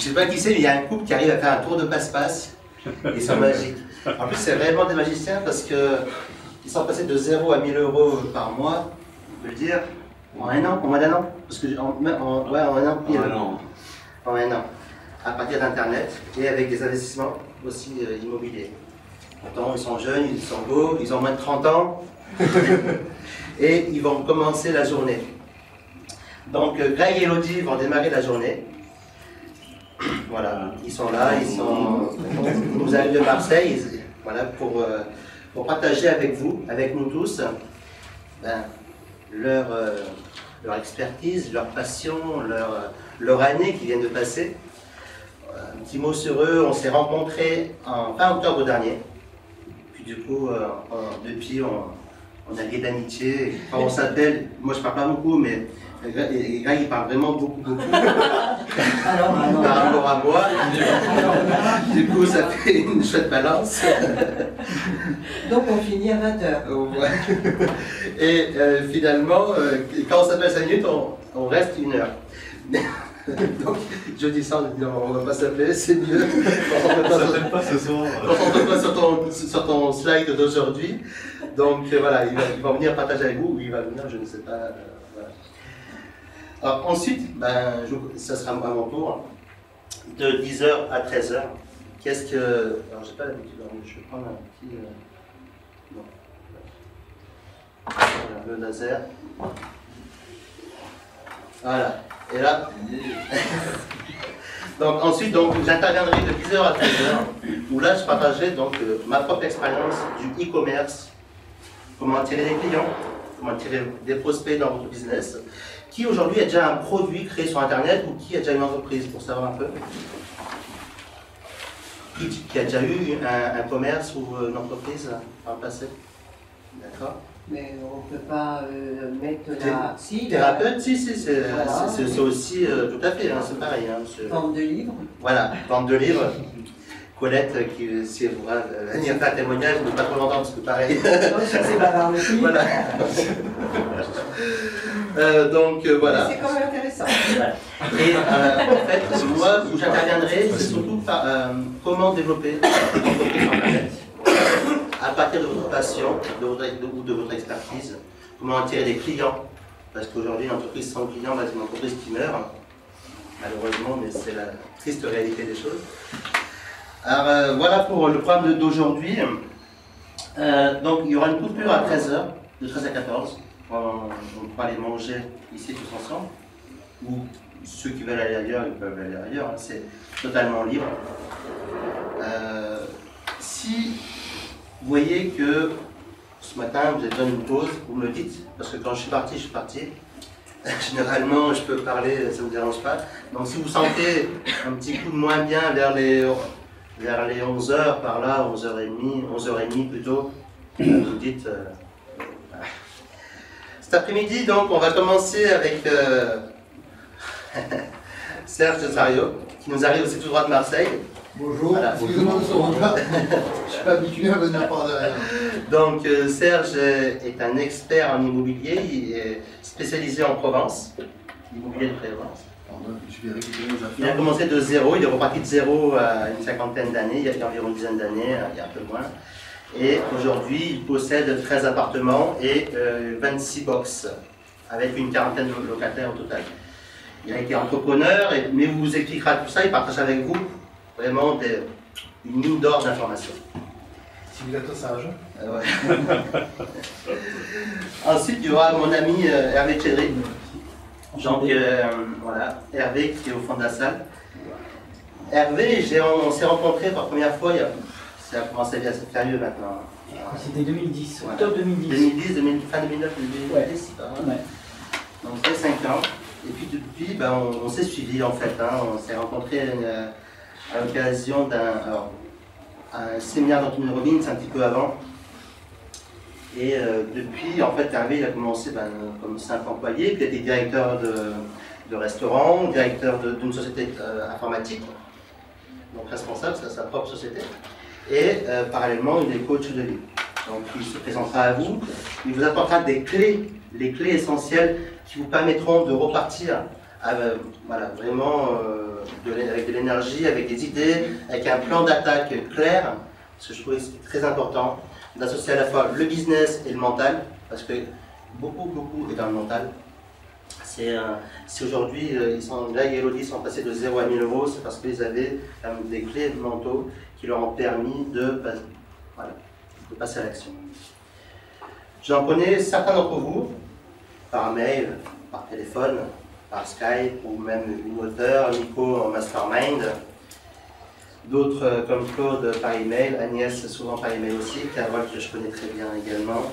sais pas qui c'est, mais il y a un couple qui arrive à faire un tour de passe-passe. Ils sont magiques. En plus, c'est vraiment des magiciens parce qu'ils sont passés de 0 à 1000 € par mois, on peut le dire, en un an, en moins d'un an. Parce que, en un an, pile. En un an. À partir d'Internet et avec des investissements aussi immobiliers. Pourtant, ils sont jeunes, ils sont beaux, ils ont moins de 30 ans et ils vont commencer la journée. Donc, Greg et Elodie vont démarrer la journée. Voilà, ils sont là, ils nous arrivent de Marseille, voilà, pour partager avec vous, avec nous tous, leur expertise, leur passion, leur année qui vient de passer. Un petit mot sur eux, on s'est rencontrés en fin octobre dernier. Puis du coup, depuis, on a lié d'amitié. Quand on s'appelle, moi je parle pas beaucoup, mais Greg il parle vraiment beaucoup. Par rapport à moi. Du coup, ça fait une chouette balance. Donc on finit à 20h. Et finalement, quand on s'appelle 5 minutes, on reste 1 heure. Donc, je dis ça, on ne va pas s'appeler, c'est mieux. Concentre-toi pas ce soir. Concentre-toi sur ton slide d'aujourd'hui. Donc voilà, il va venir partager avec vous, ou il va venir, je ne sais pas. Voilà. Alors, ensuite, ça sera à mon tour, de 10h à 13h. Qu'est-ce que. Alors, j'ai pas l'habitude, je vais prendre un petit. Non. Voilà, le laser. Voilà. Et là, donc ensuite, j'interviendrai de 10h à 13h, où là, je partagerai ma propre expérience du e-commerce, comment attirer des clients, comment attirer des prospects dans votre business, qui aujourd'hui a déjà un produit créé sur Internet ou qui a déjà une entreprise, pour savoir un peu. Qui a déjà eu un commerce ou une entreprise par le passé. D'accord. Mais on ne peut pas mettre la... Si, thérapeute, si, c'est aussi tout à fait, hein, c'est pareil. Hein, vente de livres. Voilà, vente de livres. Colette, si elle voudra venir faire un témoignage, mais pas trop longtemps, parce que pareil. Non, ça c'est bavard aussi. Voilà. Voilà. C'est quand même intéressant. Et en fait, moi, où j'interviendrai, c'est surtout par comment développer une entreprise sur Internet. À partir de votre passion ou de votre expertise, comment attirer des clients. Parce qu'aujourd'hui, une entreprise sans clients, c'est une entreprise qui meurt, malheureusement, mais c'est la triste réalité des choses. Alors voilà pour le programme d'aujourd'hui. Donc il y aura une coupure à 13h, de 13 à 14. On pourra aller manger ici tous ensemble. Ou ceux qui veulent aller ailleurs, ils peuvent aller ailleurs, hein, c'est totalement libre. Si vous voyez que ce matin vous avez besoin d'une pause, vous me le dites, parce que quand je suis parti. Généralement, je peux parler, ça ne vous dérange pas. Donc si vous sentez un petit coup de moins bien vers les 11h par là, 11h30 plutôt, vous dites... Cet après-midi, donc, on va commencer avec Serge Cesario, qui nous arrive aussi tout droit de Marseille. Bonjour, voilà. Excusez-moi de ce retard, je ne suis pas habitué à venir par derrière. Donc Serge est un expert en immobilier, il est spécialisé en Provence, immobilier de Provence. Je vais récupérer les affaires. Il a commencé de zéro, il est reparti de zéro à une cinquantaine d'années, il y a environ une dizaine d'années, il y a un peu moins. Et aujourd'hui, il possède 13 appartements et 26 box, avec une quarantaine de locataires au total. Il a été entrepreneur, mais il vous expliquera tout ça, il partage avec vous vraiment une mine d'or d'informations. Si vous êtes sage. Ouais. Ensuite, il y aura mon ami Hervé Chédry. Donc voilà, Hervé qui est au fond de la salle. Hervé, on s'est rencontrés pour la première fois, ça a commencé à être sérieux maintenant. C'était 2010, voilà. Octobre 2010. Fin 2009, 2010, ouais. Ouais. Donc ça fait 5 ans. Et puis depuis, on s'est suivis en fait. Hein. On s'est rencontrés à l'occasion d'un séminaire d'Anthony Robbins un petit peu avant. Et depuis, en fait, Hervé il a commencé comme simple employé, puis il a été directeur de restaurant, directeur d'une société informatique, donc responsable, c'est sa propre société. Et parallèlement, il est coach de vie. Donc il se présentera à vous, il vous apportera des clés, les clés essentielles qui vous permettront de repartir, voilà, vraiment avec de l'énergie, avec des idées, avec un plan d'attaque clair, parce que je trouvais que c'est très important d'associer à la fois le business et le mental, parce que beaucoup est dans le mental. Si aujourd'hui, Guy et Elodie sont passés de 0 à 1000 euros, c'est parce qu'ils avaient des clés mentaux qui leur ont permis de passer à l'action. J'en connais certains d'entre vous, par mail, par téléphone, par Skype, ou même une auteure, Nico en mastermind. D'autres comme Claude par email, Agnès souvent par email aussi, Carole que je connais très bien également,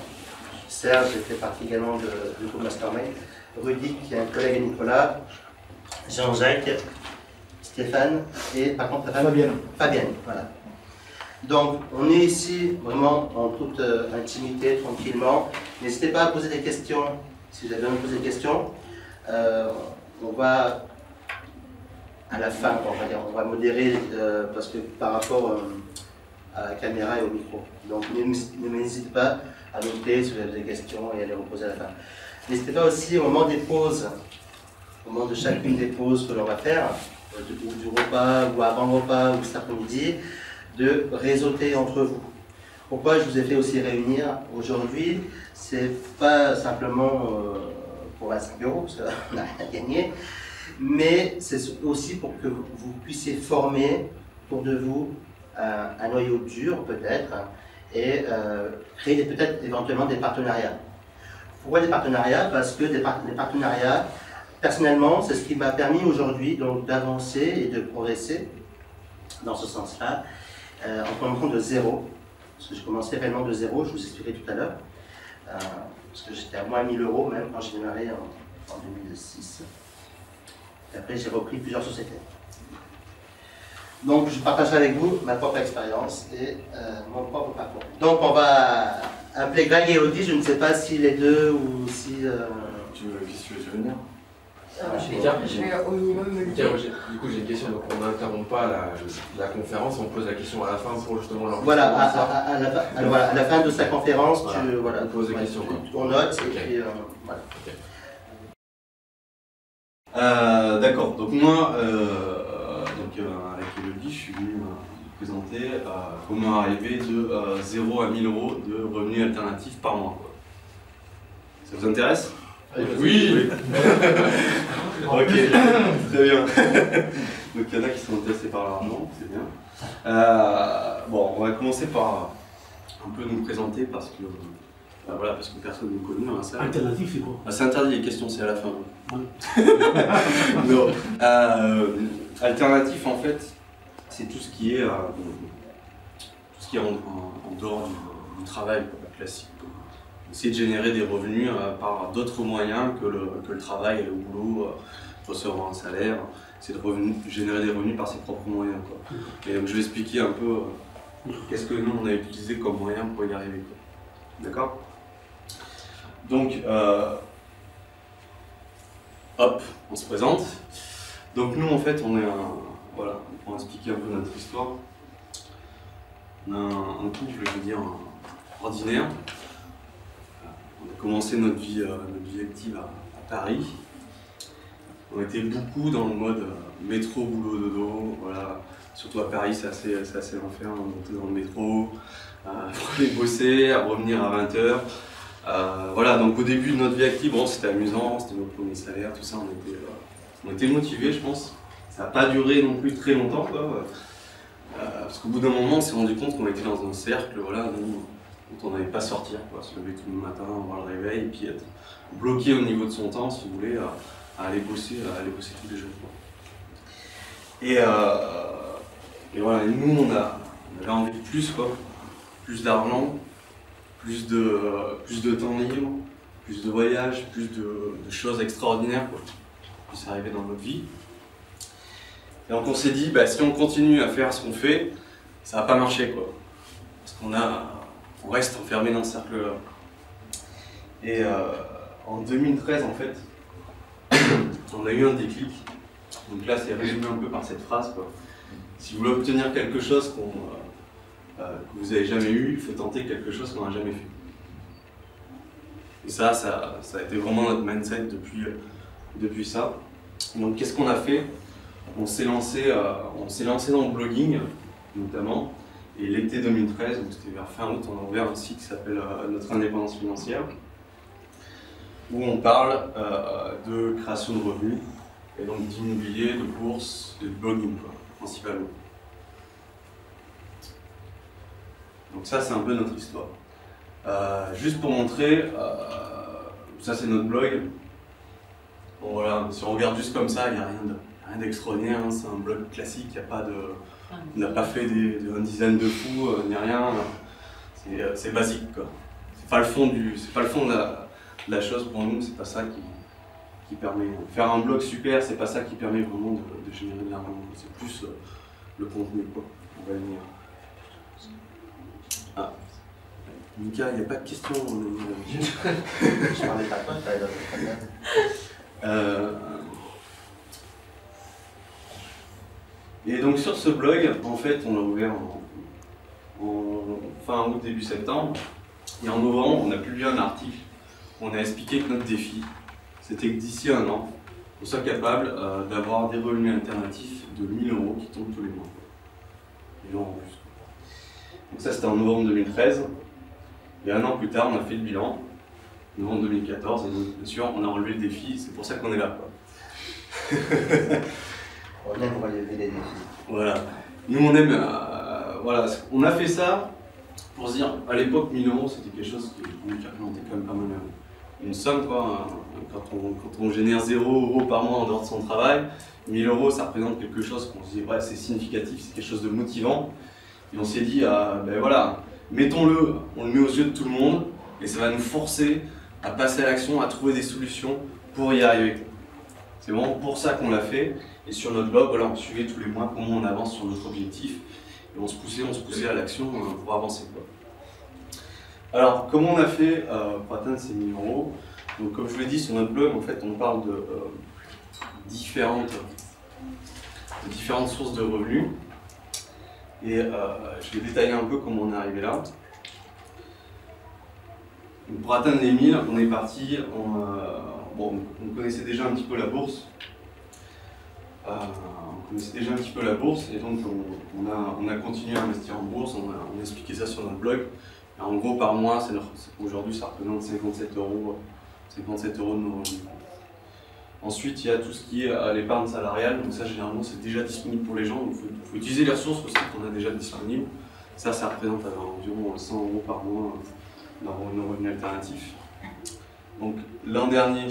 Serge fait partie également du groupe mastermind. Rudy, qui est un collègue de Nicolas, Jean-Jacques, Stéphane et par contre Fabienne. Voilà. Donc on est ici vraiment en toute intimité, tranquillement. N'hésitez pas à poser des questions si vous avez besoin de poser des questions. On va à la fin, on va modérer parce que par rapport à la caméra et au micro. Donc n'hésitez pas à noter si vous avez des questions et à les reposer à la fin. N'hésitez pas aussi au moment des pauses, au moment de chacune des pauses que l'on va faire, du repas, ou avant le repas, ou cet après-midi, de réseauter entre vous. Pourquoi je vous ai fait aussi réunir aujourd'hui? C'est pas simplement pour 25 euros, parce qu'on n'a rien gagné, mais c'est aussi pour que vous puissiez former autour de vous un noyau dur peut-être, et créer peut-être éventuellement des partenariats. Pourquoi des partenariats? Parce que les partenariats, personnellement, c'est ce qui m'a permis aujourd'hui d'avancer et de progresser dans ce sens-là, en commençant de zéro. Parce que j'ai commencé réellement de zéro, je vous expliquerai tout à l'heure. Parce que j'étais à moins 1000 euros même quand j'ai démarré en 2006. Et après, j'ai repris plusieurs sociétés. Donc, je partagerai avec vous ma propre expérience et mon propre parcours. Donc, on va appeler Greg et Elodie, je ne sais pas si les deux ou si... Qu'est-ce que tu veux venir? Je vais au minimum me lever. Du coup, j'ai une question. Donc, on n'interrompt pas la conférence, on pose la question à la fin pour justement leur. Voilà, à la fin de sa conférence, voilà. tu poses des questions. On note et puis voilà. D'accord. Donc, moi, avec Elodie, je suis venu vous présenter comment arriver de 0 à 1000 euros de revenus alternatifs par mois. Ça vous intéresse? Oui. Ok, très bien. Donc il y en a qui sont intéressés par l'argent, c'est bien. Bon, on va commencer par un peu nous présenter parce que voilà, parce que personne ne nous connaît dans la salle. Alternatif, c'est quoi? C'est interdit, les questions, c'est à la fin. Non. Alternatif, en fait, c'est tout ce qui est en dehors du travail classique. Essayer de générer des revenus par d'autres moyens que le travail et le boulot, recevoir un salaire, c'est de générer des revenus par ses propres moyens, quoi. Et donc je vais expliquer un peu qu'est-ce que nous on a utilisé comme moyen pour y arriver. D'accord? Donc, hop, on se présente. Donc nous en fait on est voilà, pour expliquer un peu notre histoire. On a un couple, je veux dire, ordinaire. On a commencé notre vie active à Paris. On était beaucoup dans le mode métro, boulot, dodo. Voilà. Surtout à Paris, c'est assez l'enfer. On montait dans le métro, pour aller bosser, à revenir à 20h. Voilà, donc au début de notre vie active, bon, c'était amusant, c'était notre premier salaire, tout ça. On était motivés, je pense. Ça n'a pas duré non plus très longtemps, quoi. Parce qu'au bout d'un moment, on s'est rendu compte qu'on était dans un cercle, voilà, dont on n'allait pas sortir, quoi. Se lever tout le matin, voir le réveil, et puis être bloqué au niveau de son temps, si vous voulez, à aller bosser tous les jours, quoi. Et voilà, et nous, on avait envie de plus, quoi. Plus d'argent, plus de temps libre, plus de voyages, plus de choses extraordinaires, quoi, qui puissent arriver dans notre vie. Et donc on s'est dit, bah, si on continue à faire ce qu'on fait, ça va pas marcher, quoi. Parce qu'on reste enfermé dans ce cercle-là. Et en 2013, en fait, on a eu un déclic. Donc là, c'est résumé un peu par cette phrase, quoi. Si vous voulez obtenir quelque chose que vous n'avez jamais eu, il faut tenter quelque chose qu'on n'a jamais fait. Et ça a été vraiment notre mindset depuis ça. Donc qu'est-ce qu'on a fait? on s'est lancé dans le blogging, notamment, et l'été 2013, donc c'était vers fin août, on a ouvert un site qui s'appelle Notre Indépendance Financière, où on parle de création de revenus, et donc d'immobilier, de bourse, et de blogging, quoi, principalement. Donc ça, c'est un peu notre histoire. Juste pour montrer, ça c'est notre blog. Bon voilà, si on regarde juste comme ça, il n'y a rien d'extraordinaire, hein. C'est un blog classique, on n'a pas fait une dizaine de coups, ni rien. C'est basique, quoi. C'est pas le fond de la chose pour nous, c'est pas ça qui permet. Faire un blog super, c'est pas ça qui permet vraiment de générer de l'argent. C'est plus le contenu, quoi. On va y venir. Ah. Mika, il n'y a pas de question. Je parlais pas de toi, je parlais d'autres. Et donc sur ce blog, en fait, on l'a ouvert en fin août, début septembre. Et en novembre, on a publié un article où on a expliqué que notre défi, c'était que d'ici un an, on soit capable d'avoir des revenus alternatifs de 1 000 € qui tombent tous les mois. Et en plus. Donc ça, c'était en novembre 2013. Et un an plus tard, on a fait le bilan, novembre 2014, et donc bien sûr, on a relevé le défi, c'est pour ça qu'on est là, quoi. On aime relever les défis. Voilà. Nous, on aime... voilà. On a fait ça pour se dire, à l'époque, 1 000 € c'était quelque chose qui représentait quand même pas mal une somme, quoi. Quand on génère 0 € par mois en dehors de son travail, 1 000 € ça représente quelque chose qu'on se dit, ouais, c'est significatif, c'est quelque chose de motivant. Et on s'est dit, ben voilà, mettons-le, on le met aux yeux de tout le monde, et ça va nous forcer à passer à l'action, à trouver des solutions pour y arriver. C'est vraiment pour ça qu'on l'a fait. Et sur notre blog, voilà, on suivait tous les mois comment on avance sur notre objectif. Et on se poussait à l'action pour avancer, quoi. Alors, comment on a fait pour atteindre ces 1 000 €? Donc, comme je vous l'ai dit, sur notre blog, en fait, on parle de différentes sources de revenus. Et je vais détailler un peu comment on est arrivé là. Donc, pour atteindre les 1000, on est parti, bon, on connaissait déjà un petit peu la bourse. Et donc on a continué à investir en bourse, on a expliqué ça sur notre blog. Et en gros, par mois, aujourd'hui, ça représente 57 € de nos revenus. Ensuite, il y a tout ce qui est l'épargne salariale, donc ça, généralement, c'est déjà disponible pour les gens, donc il faut utiliser les ressources aussi qu'on a déjà disponibles. Ça représente environ 100 € par mois dans nos revenus alternatifs. Donc l'an dernier,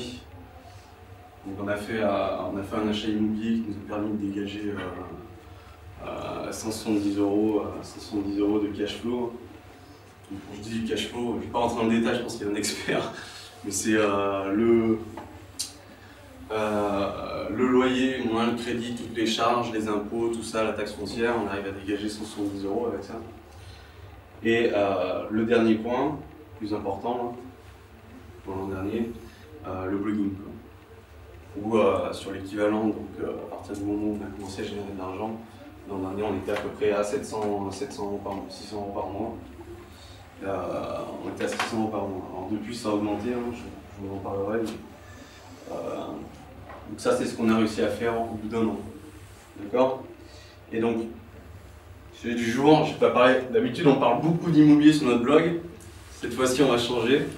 on a fait un achat immobilier qui nous a permis de dégager 170 € de cash flow. Donc, quand je dis du cash flow, je ne vais pas rentrer dans le détail, je pense qu'il y a un expert, mais c'est le loyer, moins le crédit, toutes les charges, les impôts, tout ça, la taxe foncière, on arrive à dégager 170 € avec ça. Et le dernier point, plus important, pour l'an dernier, le blogging. Ou sur l'équivalent, donc à partir du moment où on a commencé à générer de l'argent, l'an dernier on était à peu près à 600 € par mois. On était à 600 € par mois. Alors depuis ça a augmenté, hein, je vous en parlerai. Donc ça c'est ce qu'on a réussi à faire au bout d'un an. D'accord? Et donc, celui du jour, je ne vais pas parler, d'habitude on parle beaucoup d'immobilier sur notre blog. Cette fois-ci on va changer,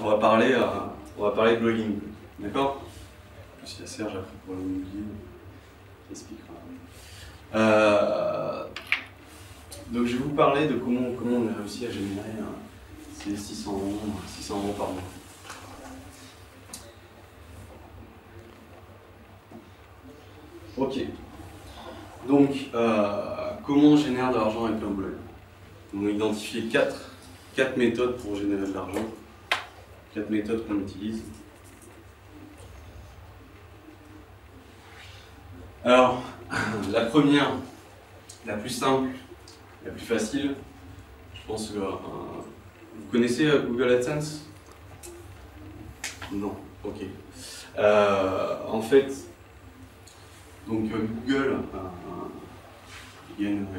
on va parler de blogging. D'accord? Si la Serge a pris pour l'immobilier, j'expliquerai. Donc je vais vous parler de comment on a réussi à générer ces 600 € par mois. Ok. Donc, comment on génère de l'argent avec un blog? On a identifié 4 méthodes pour générer de l'argent. 4 méthodes qu'on utilise. Alors, la première, la plus simple, la plus facile, je pense que vous connaissez Google AdSense? Non, ok. En fait, donc Google,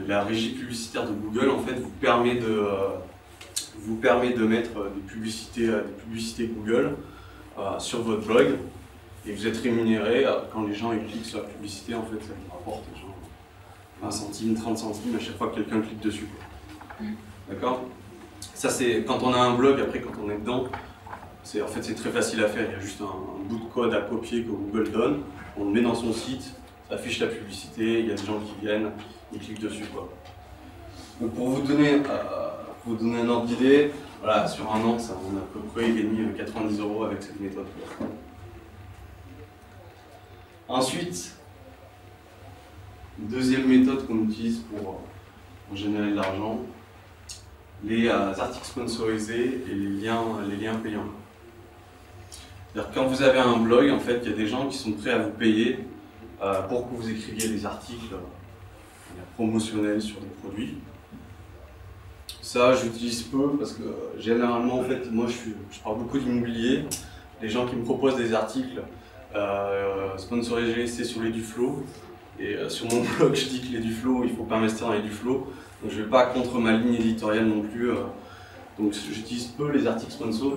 la régie publicitaire de Google en fait vous permet de mettre des publicités Google sur votre blog. et vous êtes rémunéré quand les gens ils cliquent sur la publicité, en fait ça vous rapporte genre 20 centimes, 30 centimes à chaque fois que quelqu'un clique dessus. D'accord? Ça c'est quand on a un blog, après quand on est dedans, en fait c'est très facile à faire, il y a juste un bout de code à copier que Google donne, on le met dans son site, ça affiche la publicité, il y a des gens qui viennent, ils cliquent dessus quoi. Donc pour vous donner un ordre d'idée, voilà, sur un an, ça, on a à peu près gagné 90 € avec cette méthode. Ensuite, deuxième méthode qu'on utilise pour générer de l'argent, les articles sponsorisés et les liens payants. C'est-à-dire quand vous avez un blog, en fait, il y a des gens qui sont prêts à vous payer pour que vous écriviez des articles promotionnels sur des produits. Ça, j'utilise peu parce que généralement, en fait, moi je parle beaucoup d'immobilier. Les gens qui me proposent des articles sponsorisés, c'est sur les Duflo. Et sur mon blog, je dis que les Duflo, il ne faut pas investir dans les Duflo. Donc je ne vais pas contre ma ligne éditoriale non plus. Donc j'utilise peu les articles sponsors.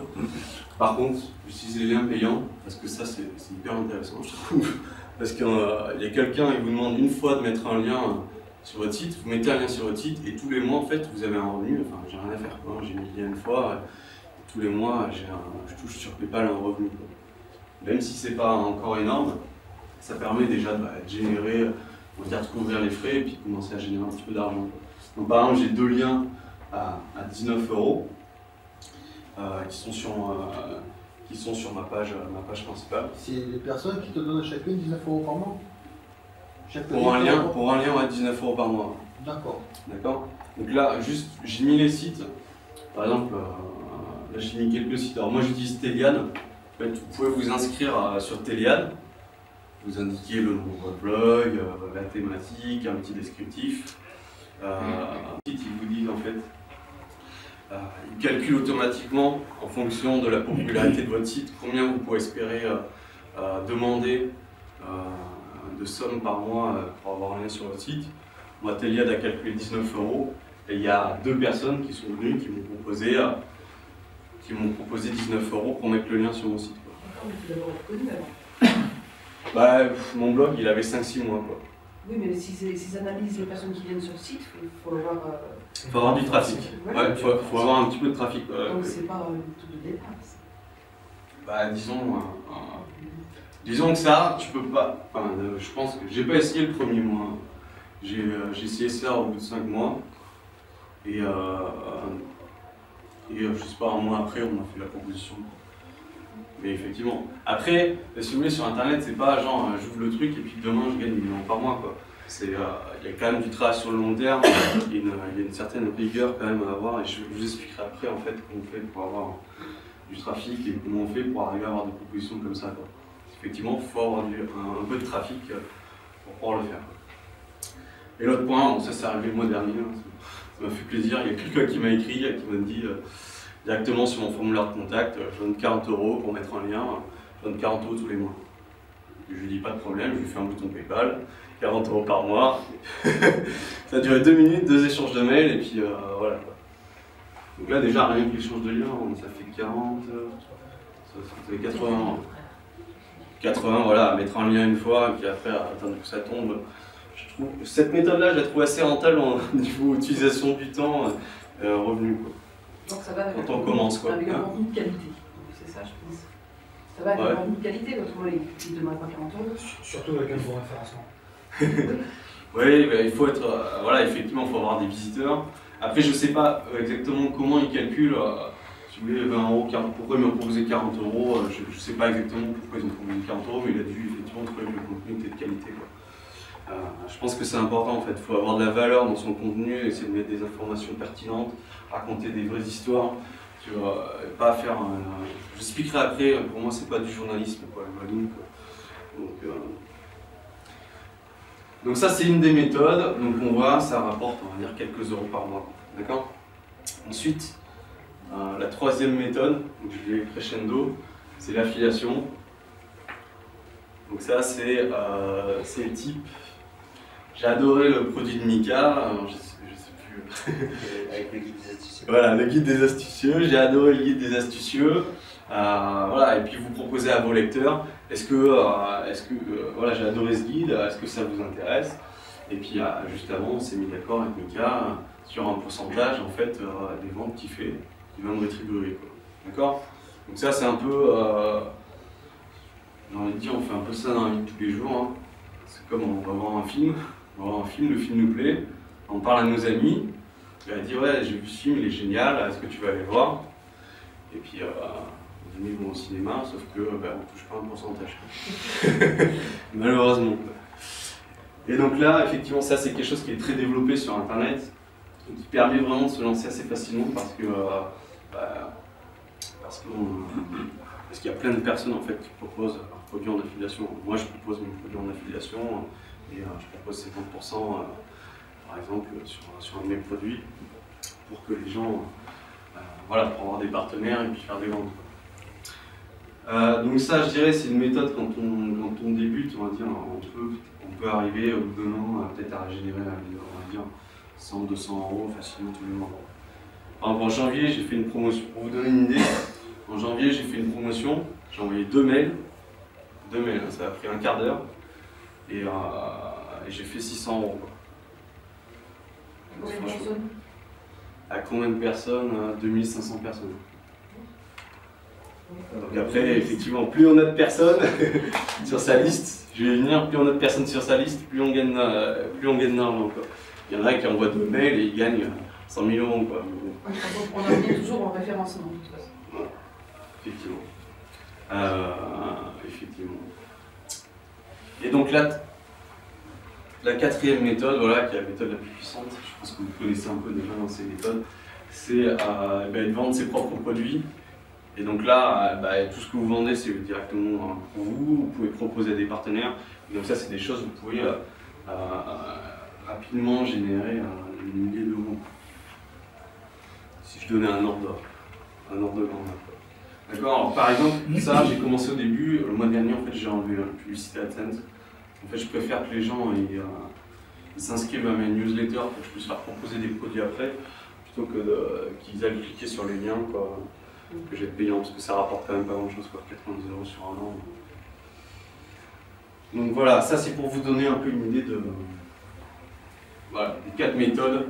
Par contre, j'utilise les liens payants parce que ça, c'est hyper intéressant, je trouve. Parce qu'il y a quelqu'un, il vous demande une fois de mettre un lien sur votre site, vous mettez un lien sur votre site et tous les mois en fait vous avez un revenu, enfin j'ai rien à faire quoi, j'ai mis le lien une fois, tous les mois je touche sur PayPal un revenu quoi. Même si c'est pas encore énorme, ça permet déjà de générer, on va dire de couvrir les frais et puis de commencer à générer un petit peu d'argent. Donc par exemple j'ai deux liens à 19 € qui sont sur ma page principale. C'est les personnes qui te donnent chacune 19 € par mois? Pour un lien, ouais, 19 € par mois. D'accord. D'accord. Donc là, juste, j'ai mis les sites. Par exemple, là j'ai mis quelques sites. Alors moi j'utilise Teliad. En fait, vous pouvez vous inscrire sur Teliad. Vous indiquez le nom de votre blog, la thématique, un petit descriptif. Il vous dit en fait, il calcule automatiquement en fonction de la popularité de votre site combien vous pouvez espérer demander de somme par mois pour avoir un lien sur votre site. Moi, Teliad a calculé 19 € et il y a deux personnes qui sont venues qui m'ont proposé 19 € pour mettre le lien sur mon site. Bah, mon blog, il avait 5-6 mois. Quoi. Oui, mais s'ils analysent les personnes qui viennent sur le site, il faut avoir... Il faut avoir du trafic. Ouais, il faut avoir un petit peu de trafic. Donc c'est pas tout de départ. Bah, disons que ça, tu peux pas. Enfin, je pense que j'ai pas essayé le premier mois. J'ai essayé ça au bout de 5 mois. Et je sais pas, un mois après, on m'a fait la proposition. Mais effectivement. Après, si vous voulez, sur internet, c'est pas genre j'ouvre le truc et puis demain je gagne 1 million par mois. Il y a quand même du travail sur le long terme, il y a une certaine rigueur quand même à avoir. Et je vous expliquerai après en fait comment on fait pour avoir du trafic et comment on fait pour arriver à avoir des propositions comme ça. Quoi. Effectivement, il faut avoir un peu de trafic pour pouvoir le faire. Et l'autre point, bon, ça c'est arrivé le mois dernier, ça m'a fait plaisir, il y a quelqu'un qui m'a écrit, qui m'a dit directement sur mon formulaire de contact, je donne 40 € pour mettre un lien, je donne 40 € tous les mois. Je lui dis pas de problème, je lui fais un bouton PayPal, 40 € par mois. Ça a duré 2 minutes, 2 échanges de mails et puis voilà. Donc là déjà rien que l'échange de liens, ça fait 40, ça fait 80. 80, voilà, mettre un lien une fois, et puis après attendre que ça tombe. Je trouve cette méthode-là, je la trouve assez rentable au niveau utilisation du temps, revenu. Quoi. Donc ça va avec quand on commence, quoi. Avec un contenu de qualité, c'est ça, je pense. Ça va avec un contenu de qualité, l'autre, il ne demande pas 40 €. Surtout avec un bon référencement. Oui, bah, il faut être, voilà, effectivement, il faut avoir des visiteurs. Après, je ne sais pas exactement comment ils calculent. Si vous voulez, 20 €, pourquoi ils m'ont proposé 40 €, je ne sais pas exactement pourquoi ils ont proposé 40 €, mais il a dû effectivement trouver que le contenu était de qualité. Quoi. Je pense que c'est important en fait, il faut avoir de la valeur dans son contenu, essayer de mettre des informations pertinentes, raconter des vraies histoires, tu vois, pas faire je expliquerai après, pour moi c'est pas du journalisme, quoi, le blogging, quoi. Donc ça c'est une des méthodes, donc on voit, ça rapporte on va dire quelques euros par mois, d'accord. Ensuite, la troisième méthode, donc je vais crescendo, c'est l'affiliation. Donc ça c'est le type. J'ai adoré le produit de Mika, je sais plus. Avec le guide des astucieux. Voilà, le guide des astucieux, j'ai adoré le guide des astucieux. Voilà, et puis vous proposez à vos lecteurs, est-ce que voilà, j'ai adoré ce guide, est-ce que ça vous intéresse? Et puis juste avant, on s'est mis d'accord avec Mika sur un pourcentage en fait des ventes qu'il fait, qui va me rétribuer. D'accord? Donc ça c'est un peu, j'ai envie de dire, on fait un peu ça dans la vie de tous les jours. Hein. C'est comme on va voir un film, le film nous plaît, on parle à nos amis, il va dire ouais j'ai vu ce film, il est génial, est-ce que tu vas aller le voir? Et puis nos amis vont au cinéma, sauf que on ne touche pas un pourcentage. Malheureusement. Et donc là, effectivement, ça c'est quelque chose qui est très développé sur Internet, et qui permet vraiment de se lancer assez facilement parce que parce qu'il y a plein de personnes en fait qui proposent leurs produits en affiliation. Moi je propose mes produits en affiliation et je propose 50% par exemple sur un de mes produits pour que les gens, voilà, pour avoir des partenaires et puis faire des ventes. Donc ça je dirais c'est une méthode quand on débute, on va dire, on peut arriver au bout d'un an peut-être à générer, on va dire, 100-200 € facilement tous les mois. En janvier j'ai fait une promotion, pour vous donner une idée. En janvier, j'ai fait une promotion, j'ai envoyé 2 mails, ça a pris un quart d'heure, et j'ai fait 600 €. Combien de personnes? À combien de personnes? 2500 personnes. Donc après, effectivement, plus on a de personnes sur sa liste, je vais y venir, plus on a de personnes sur sa liste, plus on gagne d'argent. Il y en a qui envoient 2 mails et ils gagnent 100 000 €. Quoi. On en revient toujours en référencement, de toute façon. Voilà. Effectivement. Effectivement. Et donc là, la quatrième méthode, voilà, qui est la méthode la plus puissante, je pense que vous connaissez un peu déjà dans ces méthodes, c'est de vendre ses propres produits. Et donc là, tout ce que vous vendez, c'est directement pour vous, vous pouvez proposer à des partenaires. Et donc ça, c'est des choses que vous pouvez rapidement générer des milliers d'euros. Si je donnais un ordre de grandeur. D'accord. Alors par exemple, ça, j'ai commencé au début, le mois dernier, en fait, j'ai enlevé la publicité AdSense. En fait, je préfère que les gens ils s'inscrivent à mes newsletters pour que je puisse leur proposer des produits après, plutôt que qu'ils aillent cliquer sur les liens, quoi, que j'ai payant, parce que ça rapporte quand même pas grand-chose, quoi, 90 € sur un an. Donc voilà, ça c'est pour vous donner un peu une idée de voilà, des 4 méthodes.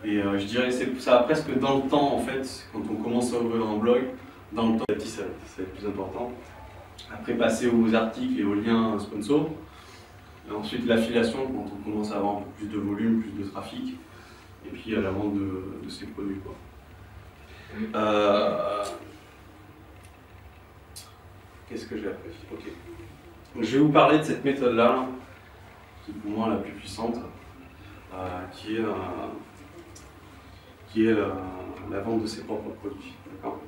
Et je dirais que ça va presque dans le temps, en fait, quand on commence à ouvrir un blog, dans le temps, ça va être plus important. Après, passer aux articles et aux liens sponsors. Et ensuite, l'affiliation, quand on commence à avoir un peu plus de volume, plus de trafic. Et puis, la vente de ces produits. Quoi. Qu'est-ce que j'ai appris? Ok. Donc, je vais vous parler de cette méthode-là, qui est pour moi la plus puissante, qui est la vente de ses propres produits. D'accord.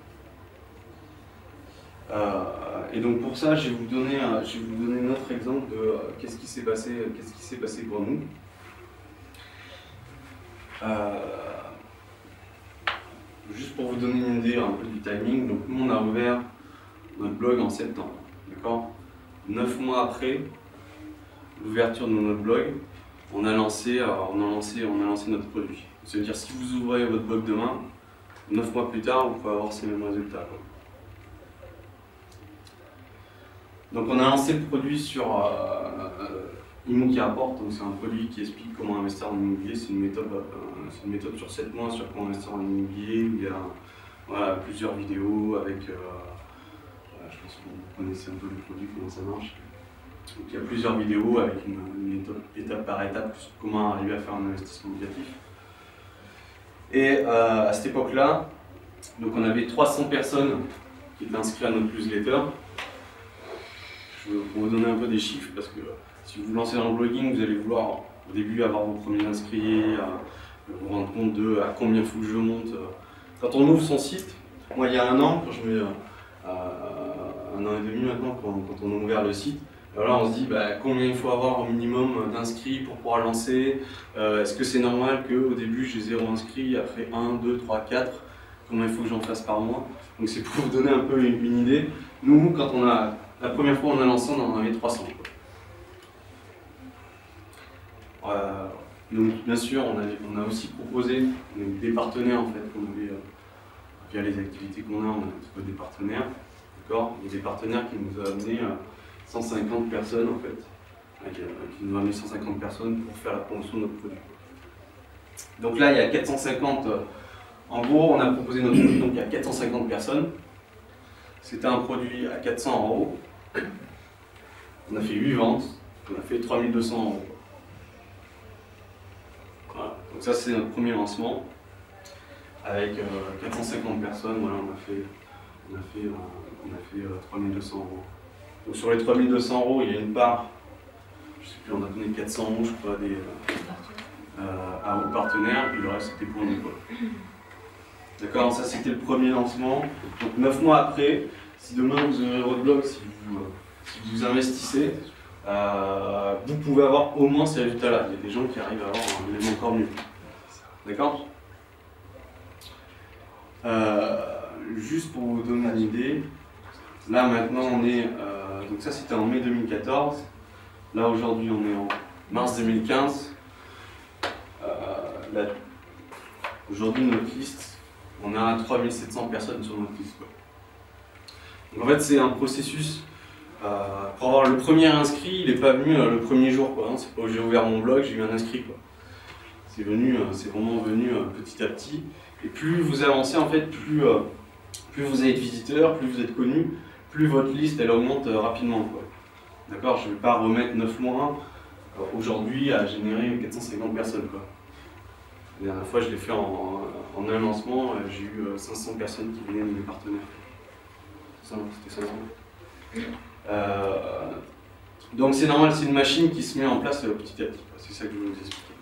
Et donc pour ça, je vais vous donner un autre exemple de qu'est-ce qui s'est passé pour nous. Juste pour vous donner une idée un peu du timing, donc nous on a ouvert notre blog en septembre, d'accord. 9 mois après l'ouverture de notre blog, on a lancé notre produit. C'est-à-dire si vous ouvrez votre blog demain, 9 mois plus tard, vous pouvez avoir ces mêmes résultats. Quoi. Donc on a lancé le produit sur Immo qui rapporte, donc c'est un produit qui explique comment investir en immobilier. C'est une méthode sur 7 mois sur comment investir en immobilier, où il y a voilà, plusieurs vidéos avec, je pense que vous connaissez un peu le produit, comment ça marche. Donc il y a plusieurs vidéos avec une méthode étape par étape sur comment arriver à faire un investissement locatif. Et à cette époque-là, donc on avait 300 personnes qui étaient inscrites à notre newsletter. Je vais vous donner un peu des chiffres parce que si vous vous lancez dans le blogging, vous allez vouloir au début avoir vos premiers inscrits, vous rendre compte de à combien il faut que je monte. Quand on ouvre son site, moi il y a un an, quand je mets un an et demi maintenant, quand on a ouvert le site, alors là on se dit combien il faut avoir au minimum d'inscrits pour pouvoir lancer. Est-ce que c'est normal qu'au début j'ai 0 inscrits, après 1, 2, 3, 4, combien il faut que j'en fasse par mois. Donc c'est pour vous donner un peu une idée. Nous, quand la première fois on a lancé, on en avait 300. Donc bien sûr, on a aussi proposé des partenaires en fait qu'on avait via les activités qu'on a, on a trouvé des partenaires D'accord. Il y a des partenaires qui nous ont amené 150 personnes en fait, qui nous ont amené 150 personnes pour faire la promotion de notre produit. Donc là, il y a 450, en gros, on a proposé notre produit donc à 450 personnes. C'était un produit à 400 €. On a fait 8 ventes, on a fait 3200 €. Voilà. Donc ça, c'est notre premier lancement. Avec 450 personnes, voilà, on a fait 3200 €. Donc sur les 3200 €, il y a une part, je sais plus, on a donné 400 € je crois, à vos partenaires, puis le reste c'était pour nous. D'accord, ça c'était le premier lancement. Donc 9 mois après, si demain vous ouvrez votre blog, si vous investissez, vous pouvez avoir au moins ces résultats-là. Il y a des gens qui arrivent à avoir un élément encore mieux. D'accord? Juste pour vous donner une idée, là maintenant on est, donc ça c'était en mai 2014, là aujourd'hui on est en mars 2015. Aujourd'hui notre liste, on a 3700 personnes sur notre liste. Donc en fait c'est un processus, pour avoir le premier inscrit, il n'est pas venu le premier jour, quoi, hein. C'est pas où j'ai ouvert mon blog, j'ai eu un inscrit, quoi. C'est vraiment venu petit à petit. Et plus vous avancez, en fait, plus vous avez de visiteurs, plus vous êtes connu, plus votre liste elle augmente rapidement. D'accord, je ne vais pas remettre 9 mois aujourd'hui à générer 450 personnes. Quoi. La dernière fois, je l'ai fait en un lancement, j'ai eu 500 personnes qui venaient de mes partenaires. C'était 500. Donc c'est normal, c'est une machine qui se met en place petit à petit. C'est ça que je voulais vous expliquer.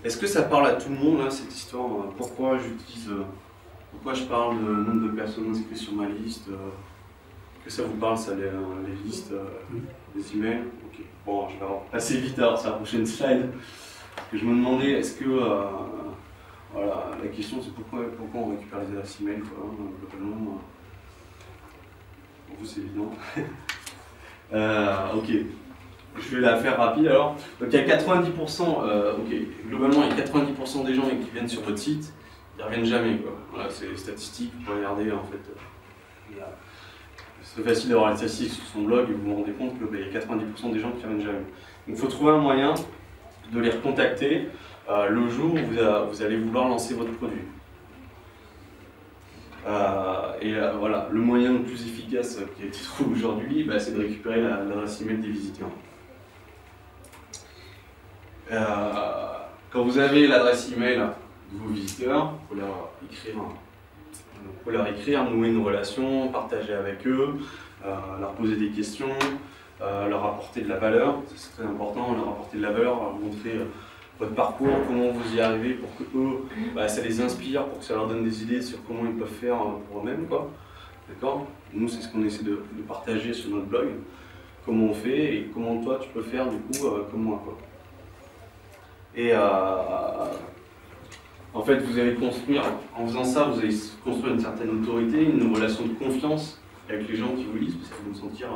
Est-ce que ça parle à tout le monde, là, cette histoire? Pourquoi je parle de nombre de personnes inscrites sur ma liste? Que ça vous parle, ça, les listes, les emails? Ok. Bon, je vais passer vite alors sur la prochaine slide. Parce que je me demandais, est-ce que... voilà, la question c'est pourquoi on récupère les adresses email, quoi, globalement. Pour vous, c'est évident. Ok. Je vais la faire rapide alors. Donc il y a 90%, globalement il y a 90% des gens qui viennent sur votre site, ils ne reviennent jamais, quoi. Voilà, c'est les statistiques, vous pouvez regarder en fait. C'est facile d'avoir les statistiques sur son blog et vous vous rendez compte qu'il y a 90% des gens qui ne reviennent jamais. Donc il faut trouver un moyen de les recontacter le jour où vous allez vouloir lancer votre produit. Voilà, le moyen le plus efficace qui a été trouvé aujourd'hui, c'est de récupérer l'adresse email des visiteurs. Quand vous avez l'adresse email de vos visiteurs, il faut leur écrire, nouer une relation, partager avec eux, leur poser des questions, leur apporter de la valeur, c'est très important, leur apporter de la valeur, leur montrer votre parcours, comment vous y arrivez pour que eux, ça les inspire, pour que ça leur donne des idées sur comment ils peuvent faire pour eux-mêmes, quoi. D'accord? Nous, c'est ce qu'on essaie de partager sur notre blog, comment on fait et comment toi tu peux faire du coup comme moi, quoi. Et en fait, vous allez construire, en faisant ça, vous allez construire une certaine autorité, une relation de confiance avec les gens qui vous lisent, parce qu'ils vont sentir,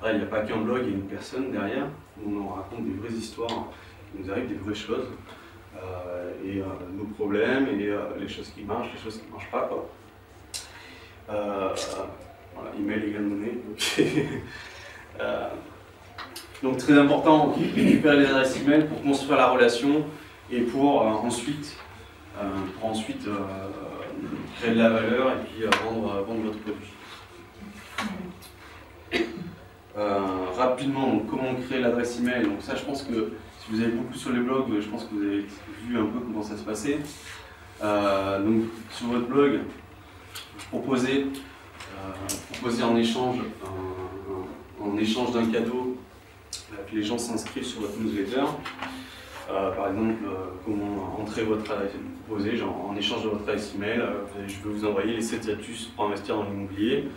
il n'y a pas qu'un blog, il y a une personne derrière, où on raconte des vraies histoires, il nous arrive des vraies choses, nos problèmes, et les choses qui marchent, les choses qui ne marchent pas, quoi. Voilà, email égale monnaie. Donc très important, récupérer les adresses email pour construire la relation et pour ensuite créer de la valeur et puis vendre votre produit. Rapidement, donc, comment créer l'adresse email? Donc ça, je pense que si vous avez beaucoup sur les blogs, je pense que vous avez vu un peu comment ça se passait. Donc sur votre blog, proposez en échange d'un cadeau que les gens s'inscrivent sur votre newsletter. Par exemple, comment entrer votre adresse, proposez, genre en échange de votre adresse email, je peux vous envoyer les 7 astuces pour investir dans l'immobilier.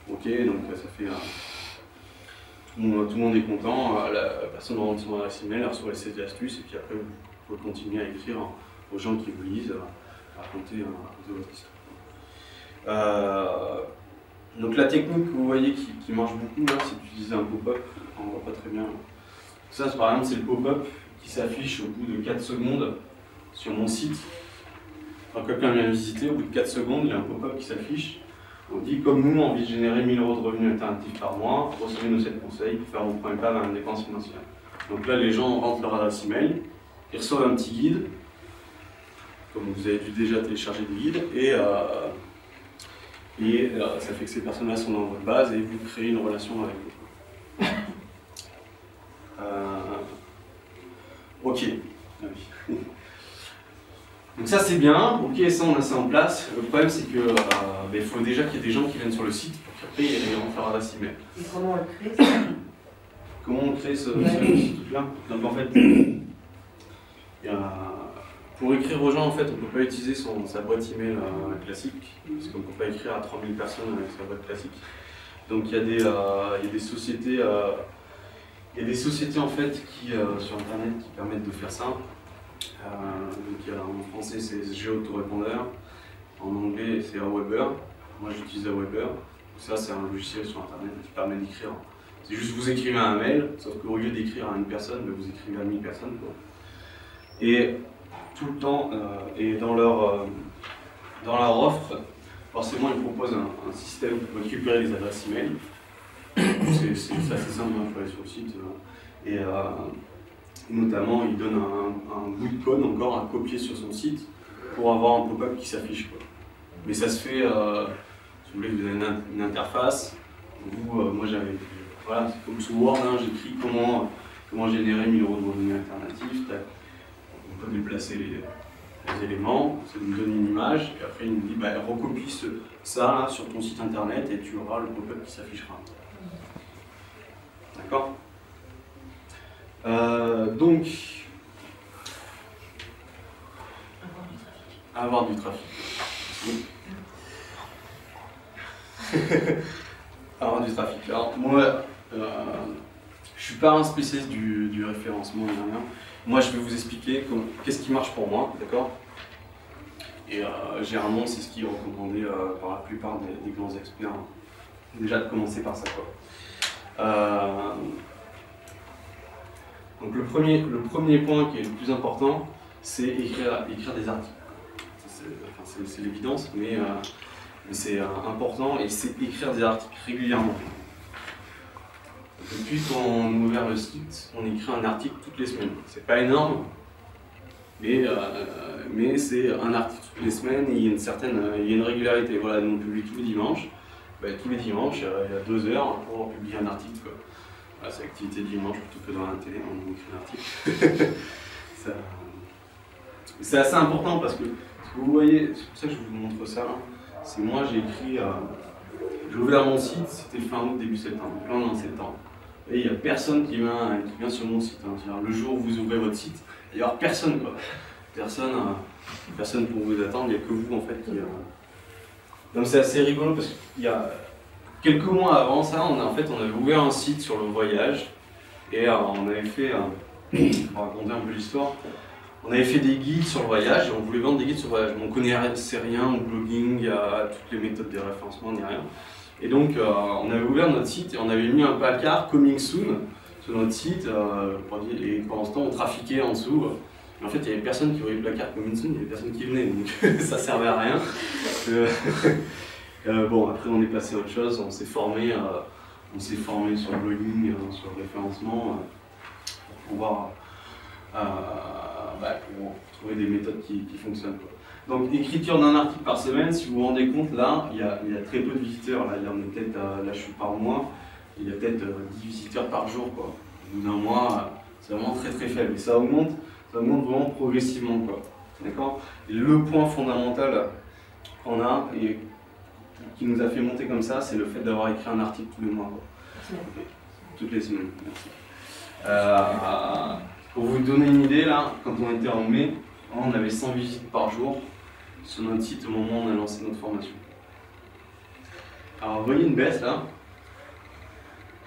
Ok, donc ça fait tout le monde est content, la personne rentre son adresse email, elle reçoit les 7 astuces, et puis après vous pouvez continuer à écrire aux gens qui vous lisent, à raconter votre histoire. Donc la technique que vous voyez qui marche beaucoup là, c'est d'utiliser un pop-up, on voit pas très bien. Ça par exemple c'est le pop-up qui s'affiche au bout de 4 secondes sur mon site. Quand quelqu'un vient visiter, au bout de 4 secondes, il y a un pop-up qui s'affiche. On dit, comme nous, on a envie de générer 1000 € de revenus alternatifs par mois, recevez nos 7 conseils pour faire vos premiers pas vers une dépense financière. Donc là, les gens rentrent leur adresse email, ils reçoivent un petit guide, comme vous avez dû déjà télécharger des guides, et ça fait que ces personnes-là sont dans votre base et vous créez une relation avec eux. Ok. Ah oui. Donc ça c'est bien, ok, ça on a ça en place. Le problème c'est que il faut déjà qu'il y ait des gens qui viennent sur le site pour qu'après ils rentrent leur adresse email. Et comment on le crée ça? Comment on crée ce truc-là? Donc en fait, pour écrire aux gens, en fait, on ne peut pas utiliser sa boîte email classique, parce qu'on ne peut pas écrire à 3000 personnes avec sa boîte classique. Donc il y a des sociétés, en fait qui sur internet qui permettent de faire ça. Donc en français c'est GeoAutorépondeur, en anglais c'est Aweber. Moi j'utilise Aweber. Ça c'est un logiciel sur internet qui permet d'écrire. C'est juste vous écrivez un mail, sauf qu'au lieu d'écrire à une personne, vous écrivez à 1000 personnes. Quoi. Et tout le temps, et dans leur offre, forcément ils proposent un système pour récupérer les adresses email. C'est assez simple, il faut aller sur le site. Et notamment, il donne un bout de code encore à copier sur son site pour avoir un pop-up qui s'affiche. Mais ça se fait, si vous voulez, vous avez une interface. Moi j'avais, voilà, c'est comme sous Word, hein, j'écris comment générer 1000 € de revenus alternatifs. On peut déplacer les éléments, ça nous donne une image, et après il nous dit bah, recopie ça là, sur ton site internet et tu auras le pop-up qui s'affichera. D'accord? Donc, avoir du trafic. Oui. Avoir du trafic. Alors, moi, je ne suis pas un spécialiste du référencement ni rien. Moi, je vais vous expliquer qu'est-ce qui marche pour moi, d'accord? Et généralement, c'est ce qui est recommandé par la plupart des grands experts. Déjà, de commencer par ça, quoi. Donc le premier point qui est le plus important, c'est écrire des articles. C'est l'évidence, mais c'est important, et c'est écrire des articles régulièrement. Depuis qu'on a ouvert le site, on écrit un article toutes les semaines. C'est pas énorme, mais c'est un article toutes les semaines, et il y a une régularité. Voilà, nous on publie tous les dimanches. Tous les dimanches, il y a 2 heures pour publier un article. Quoi. Voilà, c'est l'activité du dimanche plutôt que dans la télé, on écrit un article. C'est assez important parce que vous voyez, c'est pour ça que je vous montre ça. C'est moi, j'ai écrit, j'ai ouvert mon site, c'était fin août, début septembre, plein en septembre. Et il n'y a personne qui vient sur mon site. Hein. Le jour où vous ouvrez votre site, il n'y a personne, quoi. Personne pour vous attendre, il n'y a que vous en fait qui. Donc c'est assez rigolo parce qu'il y a quelques mois avant ça, on avait ouvert un site sur le voyage et on avait fait, pour raconter un peu l'histoire, on avait fait des guides sur le voyage et on voulait vendre des guides sur le voyage. On ne connaissait rien au blogging, à toutes les méthodes de référencement, ni rien. Et donc on avait ouvert notre site et on avait mis un placard coming soon sur notre site et pendant ce temps on trafiquait en dessous. En fait, il n'y avait personne qui voyait le placard coming soon, il n'y avait personne qui venait, donc ça servait à rien. Bon, après on est passé à autre chose, on s'est formé sur le blogging, sur le référencement, pour pouvoir pour trouver des méthodes qui fonctionnent. Donc écriture d'un article par semaine, si vous vous rendez compte, là, il y a très peu de visiteurs, là je suis par mois, il y a peut-être 10 visiteurs par jour, quoi. Au bout d'un mois, c'est vraiment très très faible, et ça augmente vraiment progressivement, quoi. D'accord? Et le point fondamental qu'on a, et qui nous a fait monter comme ça, c'est le fait d'avoir écrit un article tous les mois, quoi. Toutes les semaines. Merci. Pour vous donner une idée, là, quand on était en mai, on avait 100 visites par jour sur notre site au moment où on a lancé notre formation. Alors, vous voyez une baisse là?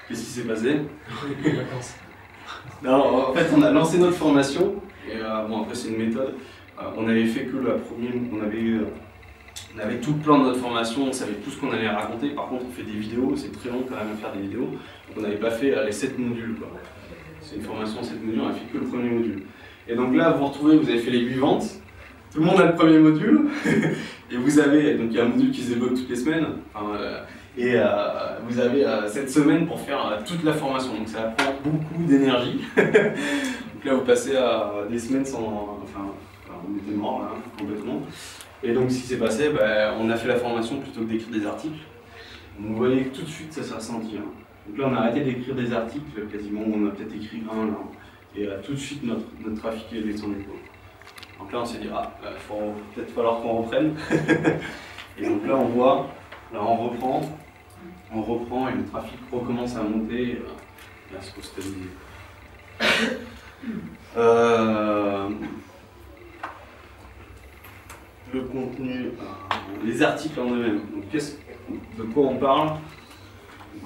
Qu'est-ce qui s'est passé? Non, en fait, on a lancé notre formation, et bon, après, c'est une méthode. On avait fait que la première, on avait tout le plan de notre formation, on savait tout ce qu'on allait raconter. Par contre, on fait des vidéos, c'est très long quand même à faire des vidéos. Donc, on n'avait pas fait les 7 modules, quoi. C'est une formation en 7 modules, on a fait que le premier module. Et donc là, vous retrouvez, vous avez fait les 8 ventes. tout le monde a le premier module, et vous avez, donc il y a un module qui se débloque toutes les semaines, et vous avez cette semaine pour faire toute la formation, donc ça prend beaucoup d'énergie. Donc là vous passez à des semaines sans, on était mort là, complètement. Et donc ce qui s'est passé, on a fait la formation plutôt que d'écrire des articles. Donc vous voyez que tout de suite ça s'est ressenti. Donc là on a arrêté d'écrire des articles, quasiment, on a peut-être écrit un là, et tout de suite notre trafic est descendu. Donc là on s'est dit, il faut peut-être falloir qu'on reprenne. Et donc là on voit, là on reprend et le trafic recommence à monter et à se stabiliser. Le contenu, les articles en eux-mêmes. Donc de quoi on parle?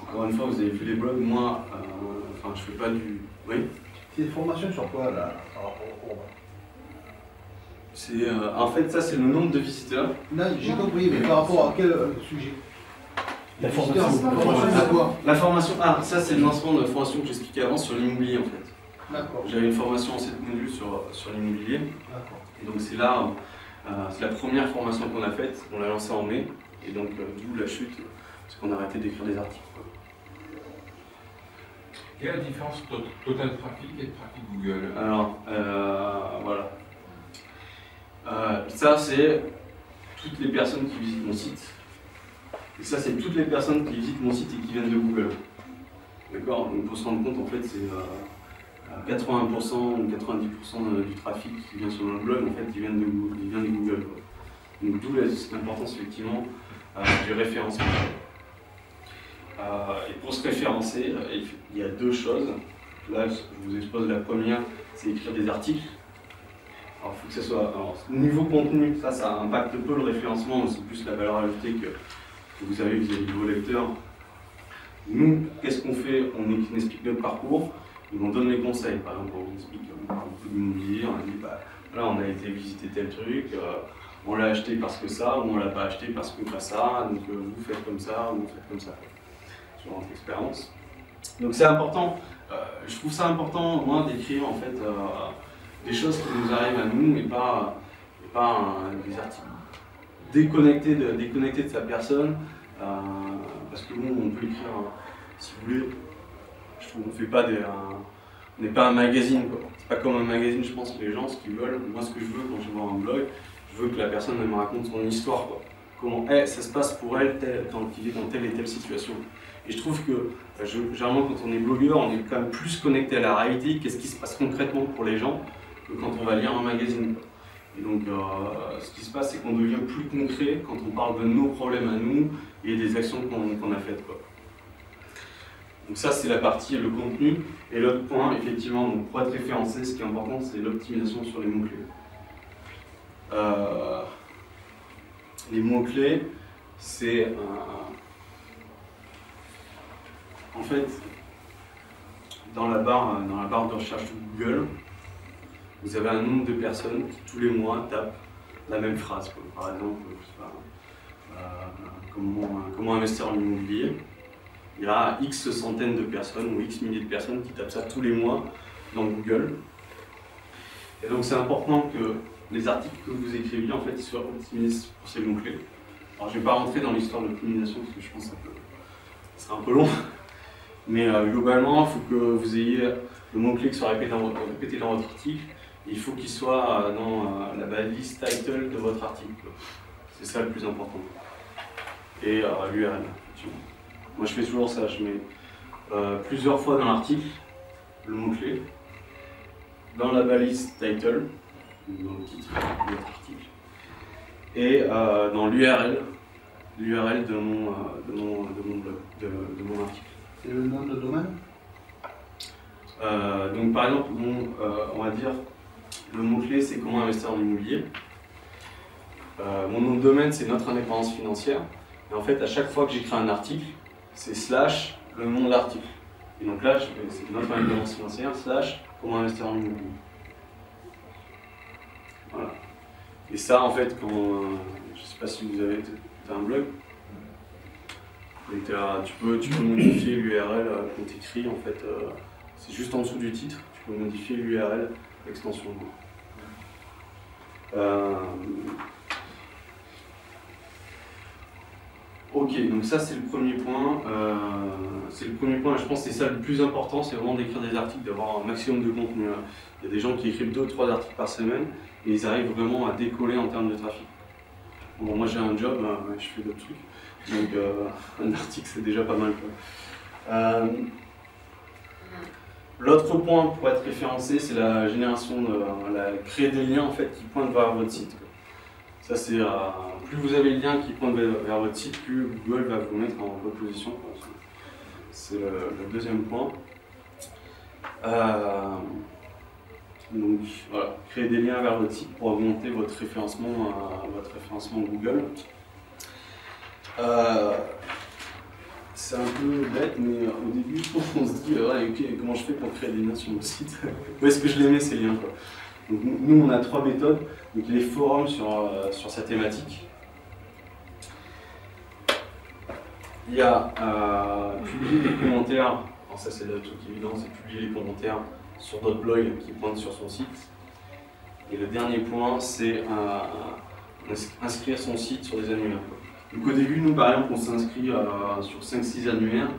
Encore une fois, vous avez vu les blogs, moi, je fais pas du... Oui. C'est une formation sur quoi là par rapport au cours? C'est, en fait, ça c'est le nombre de visiteurs. Là, j'ai compris, mais par rapport à quel sujet? La formation. À quoi? La formation, ça c'est le lancement de la formation que j'expliquais avant sur l'immobilier en fait. D'accord. J'avais une formation en 7 modules sur l'immobilier. D'accord. Et donc c'est là, c'est la première formation qu'on a faite, on l'a lancée en mai. Et donc d'où la chute, parce qu'on a arrêté d'écrire des articles. Quelle est la différence entre total trafic et trafic Google? Alors, voilà. Ça, c'est toutes les personnes qui visitent mon site. Et ça, c'est toutes les personnes qui visitent mon site et qui viennent de Google. D'accord? Donc, pour se rendre compte, en fait, c'est 80% ou 90% du trafic qui vient sur notre blog, en fait, il vient de Google. Quoi. Donc, d'où l'importance, effectivement, du référencement. Et pour se référencer, il y a deux choses. Là, je vous expose la première, c'est écrire des articles. Alors, il faut que ça soit. Alors, niveau contenu, ça impacte peu le référencement, c'est plus la valeur ajoutée que vous avez vis-à-vis de vos lecteurs. Nous, qu'est-ce qu'on fait? On explique notre parcours, et on donne les conseils. Par exemple, on explique beaucoup d'immobilier, on dit là, on a été visiter tel truc, on l'a acheté parce que ça, ou on l'a pas acheté parce que pas ça, donc vous faites comme ça, ou vous faites comme ça. Sur notre expérience. Donc c'est important, je trouve ça important, moi, d'écrire en fait des choses qui nous arrivent à nous et pas des articles. Déconnecter de sa personne, parce que bon, on peut écrire, si vous voulez, je trouve qu'on fait pas on n'est pas un magazine, quoi. C'est pas comme un magazine, je pense que les gens, ce qu'ils veulent, moi ce que je veux quand je vois un blog, je veux que la personne me raconte son histoire, quoi. Comment ça se passe pour elle qui vit dans telle et telle situation. Et je trouve que, généralement, quand on est blogueur, on est quand même plus connecté à la réalité, qu'est-ce qui se passe concrètement pour les gens, que quand on va lire un magazine. Et donc, ce qui se passe, c'est qu'on devient plus concret quand on parle de nos problèmes à nous et des actions qu'on a faites, quoi. Donc ça, c'est la partie, le contenu. Et l'autre point, effectivement, donc pour être référencé, ce qui est important, c'est l'optimisation sur les mots-clés. Les mots-clés, c'est en fait, dans la barre de recherche de Google, vous avez un nombre de personnes qui tous les mois tapent la même phrase. Quoi. Par exemple, je sais pas, comment investir en immobilier. Il y a X centaines de personnes ou X milliers de personnes qui tapent ça tous les mois dans Google. Et donc c'est important que les articles que vous écriviez, en fait, ils soient optimisés pour ces mots-clés. Alors je ne vais pas rentrer dans l'histoire de l'optimisation parce que je pense que c'est un peu long. Mais globalement, il faut que vous ayez le mot-clé qui soit répété dans votre article. Et il faut qu'il soit dans la balise title de votre article. C'est ça le plus important. Et l'URL. Moi je fais toujours ça, je mets plusieurs fois dans l'article le mot-clé, dans la balise title, dans le titre de votre article, et dans l'URL de mon blog, de mon article. C'est le nom de domaine? Donc par exemple, on va dire, le mot-clé c'est comment investir en immobilier. Mon nom de domaine c'est notre indépendance financière. Et en fait, à chaque fois que j'écris un article, c'est slash le nom de l'article. Et donc là, c'est notre indépendance financière slash comment investir en immobilier. Voilà. Et ça, en fait, quand je sais pas si vous avez un blog, donc tu peux modifier l'URL quand tu écris, en fait, c'est juste en dessous du titre, tu peux modifier l'URL l'extension. Ok, donc ça c'est le premier point. Je pense que c'est ça le plus important, c'est vraiment d'écrire des articles, d'avoir un maximum de contenu. Il y a des gens qui écrivent 2 ou 3 articles par semaine et ils arrivent vraiment à décoller en termes de trafic. Bon, moi j'ai un job, je fais d'autres trucs, donc un article c'est déjà pas mal. L'autre point pour être référencé, c'est la génération créer des liens en fait qui pointent vers votre site. Ça c'est plus vous avez de liens qui pointent vers votre site, plus Google va vous mettre en bonne position. C'est le deuxième point. Donc voilà, créer des liens vers votre site pour augmenter votre référencement Google. C'est un peu bête, mais au début, on se dit ok, comment je fais pour créer des liens sur mon site? Où est-ce que je les mets ces liens, quoi? Donc, nous, on a 3 méthodes. Donc, les forums sur sa thématique. Il y a publier des commentaires. Alors ça, c'est le truc évident, c'est publier les commentaires sur d'autres blogs qui pointent sur son site. Et le dernier point, c'est inscrire son site sur des annuaires. Donc au début, nous par exemple, on s'est inscrit sur 5-6 annuaires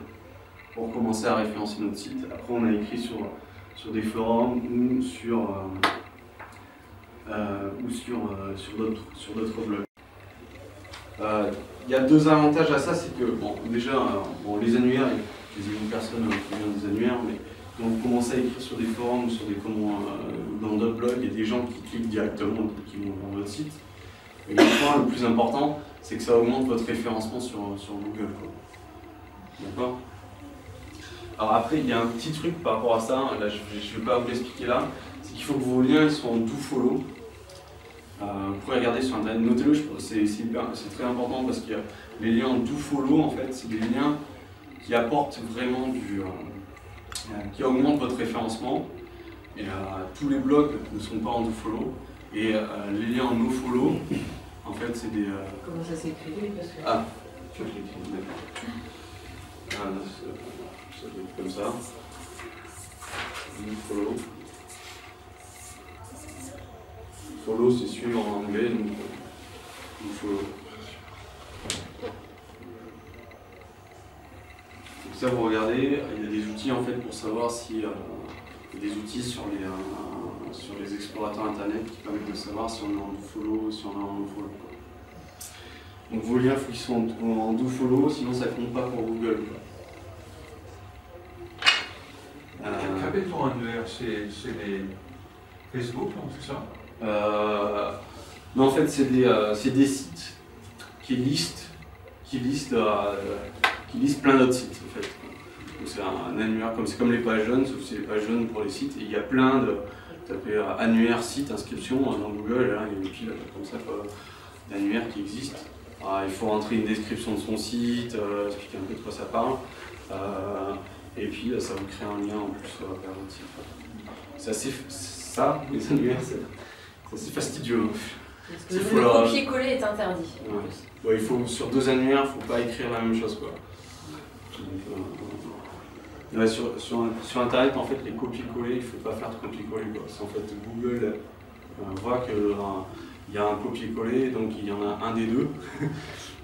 pour commencer à référencer notre site. Après, on a écrit sur des forums ou sur d'autres blogs. Il y a 2 avantages à ça, c'est que bon, déjà, les annuaires, il y a quasiment personne qui vient des annuaires, mais quand vous commencez à écrire sur des forums ou dans d'autres blogs, il y a des gens qui cliquent directement et qui vont dans votre site. Et le point le plus important, c'est que ça augmente votre référencement sur Google. D'accord? Alors après, il y a un petit truc par rapport à ça, là je ne vais pas vous l'expliquer là, c'est qu'il faut que vos liens soient en do-follow. Vous pouvez regarder sur internet, notez-le, c'est très important parce que les liens en do-follow, en fait, c'est des liens qui apportent vraiment qui augmentent votre référencement. Et tous les blogs ne sont pas en do-follow. Et les liens en no-follow, en fait, c'est des... Comment ça s'écrit? Ah, je l'écris, d'accord. Ça doit être comme ça. No-follow. Follow, c'est suivre en anglais, donc no-follow. Donc ça, vous regardez, il y a des outils en fait pour savoir si... il y a des outils sur les explorateurs internet qui permettent de savoir si on est en do-follow ou si on est en no-follow. Donc vos liens, il faut qu'ils soient en do-follow, sinon ça ne compte pas pour Google. Qu'appelle-t-on annuaire? C'est les Facebook, non, c'est ça? Non, en fait, c'est des sites qui listent plein d'autres sites, en fait. C'est un annuaire, c'est comme les pages jaunes, sauf que c'est les pages jaunes pour les sites. Et il y a plein de annuaire site inscription dans Google, hein, il y a une pile comme ça d'annuaires qui existent. Il faut rentrer une description de son site, expliquer un peu de quoi ça parle. Et puis ça vous crée un lien en plus vers votre site. C'est assez ça, les annuaires, c'est assez fastidieux. Parce que le copier-coller est interdit. Ouais, il faut, sur 2 annuaires, il ne faut pas écrire la même chose, quoi. Donc, sur internet, en fait, les copier-coller, il ne faut pas faire de copier-coller. En fait, Google voit qu'il y a un copier-coller, donc il y en a un des deux,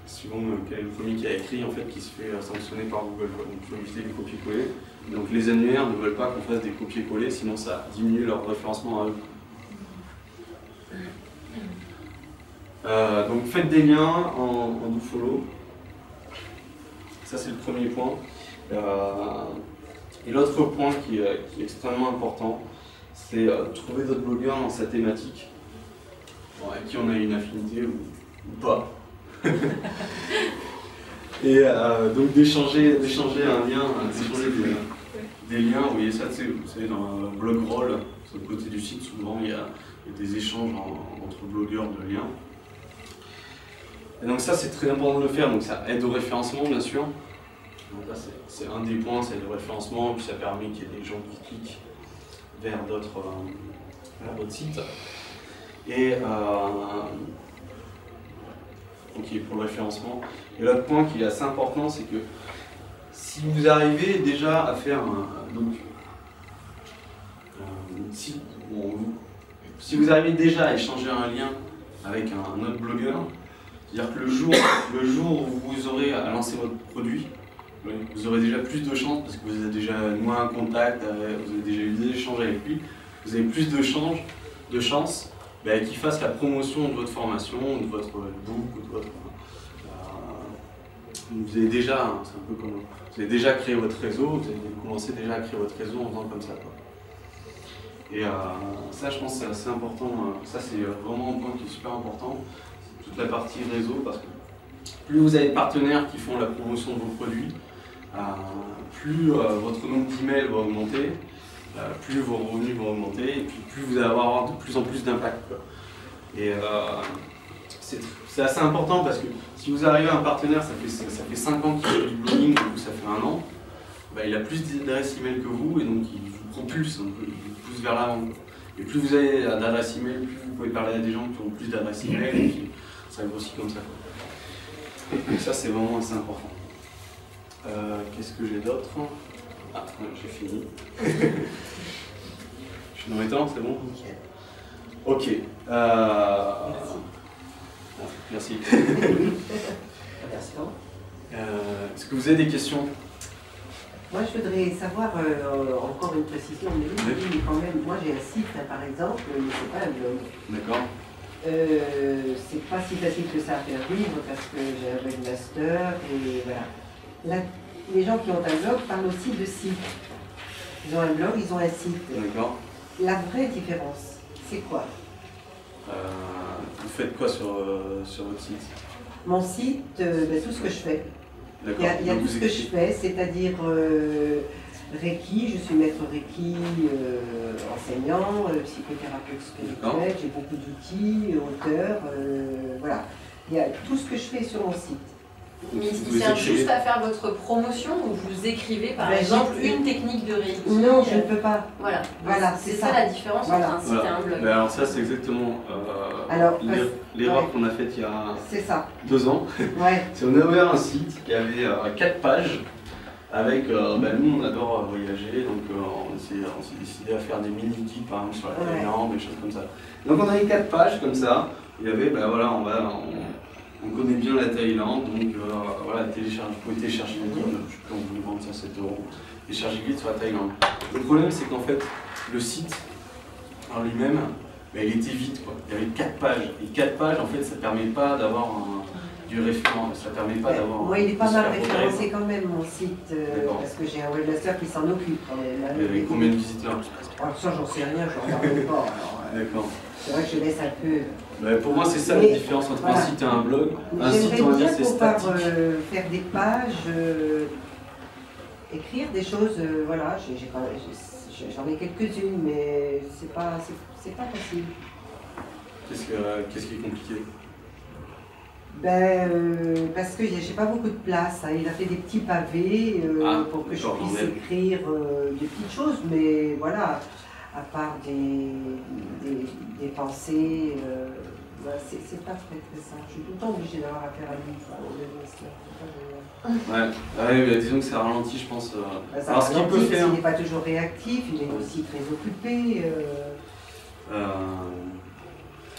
suivant quel est le premier qui a écrit, en fait, qui se fait sanctionner par Google. Donc il faut éviter les copier-coller. Donc les annuaires ne veulent pas qu'on fasse des copier-coller, sinon ça diminue leur référencement à eux. Donc faites des liens en do-follow. Ça c'est le premier point. Et l'autre point qui est extrêmement important, c'est trouver d'autres blogueurs dans sa thématique, avec qui on a une affinité ou pas. Et donc d'échanger un lien, d'échanger des liens, vous voyez ça, vous savez, dans un blog roll, sur le côté du site, souvent il y a des échanges entre blogueurs de liens. Et donc ça c'est très important de le faire, donc ça aide au référencement bien sûr. Donc là c'est un des points, c'est le référencement, puis ça permet qu'il y ait des gens qui cliquent vers d'autres sites. Et ok, pour le référencement. Et l'autre point qui est assez important, c'est que si vous arrivez déjà à faire un site où si vous arrivez déjà à échanger un lien avec un autre blogueur, c'est-à-dire que le jour où vous aurez à lancer votre produit, vous aurez déjà plus de chances, parce que vous avez déjà moins un contact, vous avez déjà eu des échanges avec lui, vous avez plus de chances qu'il fasse la promotion de votre formation, de votre book, ou de votre... vous avez déjà, c'est un peu comme... Vous avez déjà créé votre réseau, vous avez commencé déjà à créer votre réseau en faisant comme ça, quoi. Et ça, je pense que c'est assez important, ça c'est vraiment un point qui est super important, c'est toute la partie réseau, parce que plus vous avez de partenaires qui font la promotion de vos produits, plus votre nombre d'emails va augmenter, plus vos revenus vont augmenter, et puis plus vous allez avoir de plus en plus d'impact. Et c'est assez important parce que si vous arrivez à un partenaire, ça fait 5 ans qu'il fait du blogging, ou ça fait 1 an, il a plus d'adresses email que vous, et donc il vous propulse, il vous pousse vers l'avant. Et plus vous avez d'adresses email, plus vous pouvez parler à des gens qui ont plus d'adresses email, et puis ça grossit comme ça. Et ça, c'est vraiment assez important. Qu'est-ce que j'ai d'autre? Ah, j'ai fini. Je suis dans les temps, c'est bon? Ok. Merci. Est-ce que vous avez des questions? Moi, je voudrais savoir, encore une précision, mais quand même, moi j'ai un site, par exemple, mais c'est pas un blog. D'accord. C'est pas si facile que ça à faire vivre parce que j'ai un webmaster et voilà. Là, les gens qui ont un blog parlent aussi de site. Ils ont un blog, ils ont un site. D'accord. La vraie différence, c'est quoi? Vous faites quoi sur votre site? Mon site, tout ce que je fais. Il y a tout ce que je fais, c'est-à-dire Reiki, je suis maître Reiki, enseignant, psychothérapeute spirituel, j'ai beaucoup d'outils, auteur, voilà. Il y a tout ce que je fais sur mon site. Mais il sert juste à faire votre promotion ou vous écrivez par exemple une technique de Reiki? Non, je ne peux pas. Voilà, c'est ça la différence entre un site et un blog. Alors ça c'est exactement l'erreur qu'on a faite il y a 2 ans. Ouais. C'est on a ouvert un site qui avait 4 pages avec, nous on adore voyager, donc on s'est décidé à faire des mini-guides par exemple sur la Thaïlande, des choses comme ça. Donc on avait 4 pages comme ça, il y avait, on connaît bien la Thaïlande, donc voilà, vous pouvez télécharger le guide, je sais pas, on voulait vendre ça à 7 €, télécharger le guide sur la Thaïlande. Le problème c'est qu'en fait, le site en lui-même, il était vide, quoi. Il y avait 4 pages, et 4 pages en fait ça ne permet pas d'avoir du référent, ça ne permet pas d'avoir... Moi il est pas mal référencé quand même mon site, parce que j'ai un webmaster qui s'en occupe quand même. Il y avait combien de visiteurs? Alors ça j'en sais rien, je ne regarde pas. D'accord. C'est vrai que je laisse un peu... Pour moi, c'est ça la différence entre un site et un blog. Un site, on va dire, c'est statique. Faire des pages, écrire des choses, voilà, j'en ai quelques-unes, mais c'est pas facile. Qu'est-ce qui est compliqué? Parce que j'ai pas beaucoup de place, hein. Il a fait des petits pavés pour que je puisse écrire des petites choses, mais voilà. À part des pensées, c'est pas très simple. Je suis tout le temps obligée d'avoir affaire à lui. Disons que ça ralentit, je pense. Alors, ce qu'il peut faire, il n'est pas toujours réactif, il est aussi très occupé.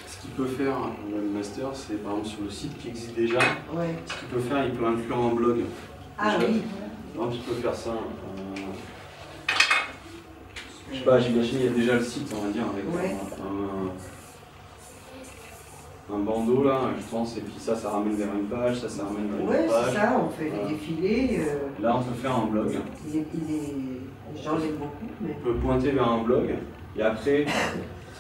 Ce qu'il peut faire, le webmaster, c'est par exemple sur le site qui existe déjà. Ouais. Ce qu'il peut faire, il peut inclure un blog. Ah oui. Donc il peut faire ça. Je sais pas, j'imagine il y a déjà le site, on va dire, avec un bandeau là, je pense, et puis ça ramène vers une page, ça ramène vers une page. Ouais, c'est ça, on fait des défilés. Là, on peut faire un blog. Les gens l'aiment beaucoup. Mais... On peut pointer vers un blog, et après,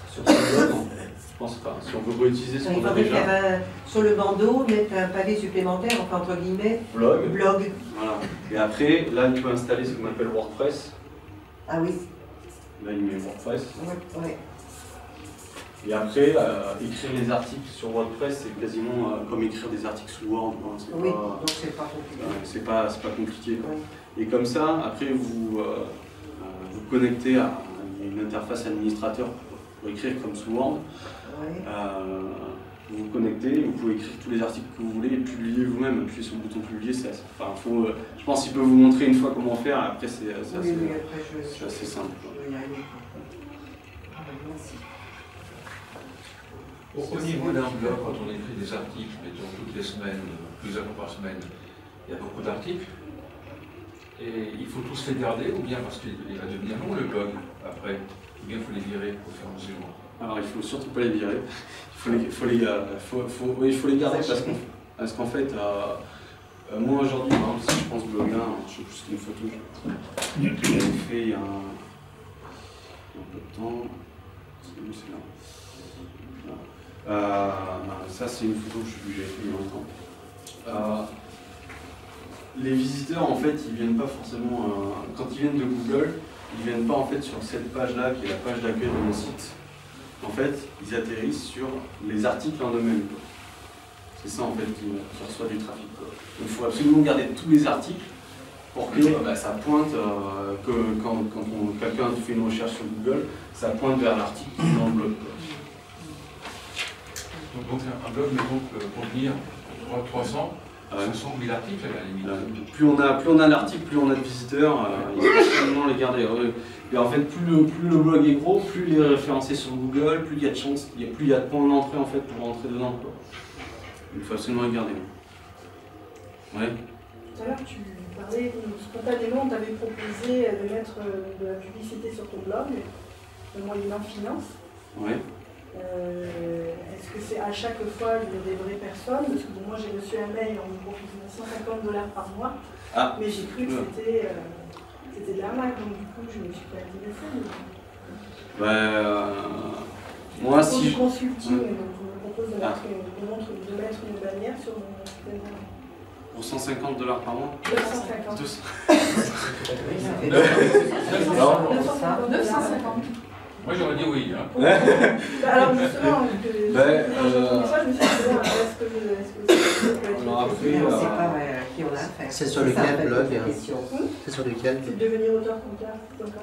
sur ce blog, je pense pas, si on peut réutiliser ce qu'on a déjà. Faire sur le bandeau, mettre un pavé supplémentaire, enfin entre guillemets, blog. Voilà. Et après, là, il peut installer ce qu'on appelle WordPress. Ah oui. Là, il met WordPress. Ouais. Et après, écrire les articles sur WordPress, c'est quasiment comme écrire des articles sous Word. Donc c'est pas compliqué. C'est pas compliqué. Ouais. Et comme ça, après, vous vous connectez à une interface administrateur pour écrire comme sous Word. Ouais. Vous vous connectez, vous pouvez écrire tous les articles que vous voulez et publier vous-même. Appuyez sur le bouton publier. Je pense qu'il peut vous montrer une fois comment faire. Après, c'est assez simple. Merci. Au niveau d'un blog, quand on écrit des articles, mettons toutes les semaines, plusieurs fois par semaine, il y a beaucoup d'articles. Et il faut tous les garder, ou bien parce qu'il va devenir long le blog après, ou bien il faut les virer au fur et à mesure. Alors il faut surtout pas les virer, il faut les garder parce qu'en fait, moi aujourd'hui, par exemple, si je pense blog là, je sais plus, c'est une photo que j'avais fait il y a un peu de temps, c'est là. Ça c'est une photo que j'avais fait il y a longtemps. Les visiteurs en fait ils viennent pas forcément, quand ils viennent de Google, ils viennent pas en fait sur cette page là qui est la page d'accueil de mon site. En fait, ils atterrissent sur les articles en eux-mêmes. C'est ça en fait qui reçoit du trafic. Il faut absolument garder tous les articles pour que ça pointe, que quand quelqu'un fait une recherche sur Google, ça pointe vers l'article dans le blog. Donc un blog, mais donc pour venir 300, ce sont 1000 articles à la limite. Plus on a d'articles, plus on a de visiteurs, il faut absolument les garder. Et en fait, plus le blog est gros, plus il est référencé sur Google, plus il y a de chances, plus il y a de points d'entrée en fait pour rentrer dedans. Quoi. Il faut absolument les garder. Ouais. Tout à l'heure, tu parlais spontanément, on t'avait proposé de mettre de la publicité sur ton blog, moyennant finance. Ouais. Est-ce que c'est à chaque fois des vraies personnes? Parce que moi j'ai reçu un mail en me proposant $150 par mois, mais j'ai cru que c'était de l'arnaque, donc du coup je me suis pas intéressée. Moi si du consulting, donc on me propose de mettre une bannière sur mon site internet. Pour $150 par mois? 950. 950. Moi j'aurais dit oui. Hein. Alors justement, je me suis dit, est-ce que ça peut être... Alors après, c'est pas vrai, qui on a affaire. C'est sur lequel blog? C'est sur lequel? C'est devenir auteur-compteur.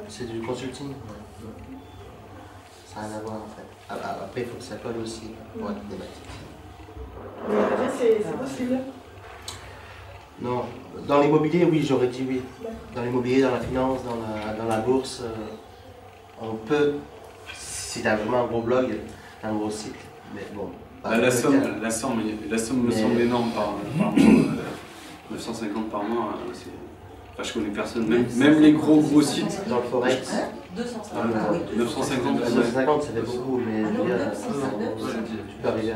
C'est du consulting. Ça n'a rien à voir en fait. Après, il faut que ça colle aussi pour être thématique. Mais c'est possible? Non. Dans l'immobilier, oui, j'aurais dit oui. Dans l'immobilier, dans la finance, dans la bourse, on peut, si tu as vraiment un gros blog, un gros site. Mais bon. La somme me semble énorme par mois. 950 par mois, c'est. Enfin, je connais personne, même les gros sites. Dans le Forex. 250. 950, 950, ça fait beaucoup, mais je veux dire, tu peux arriver à.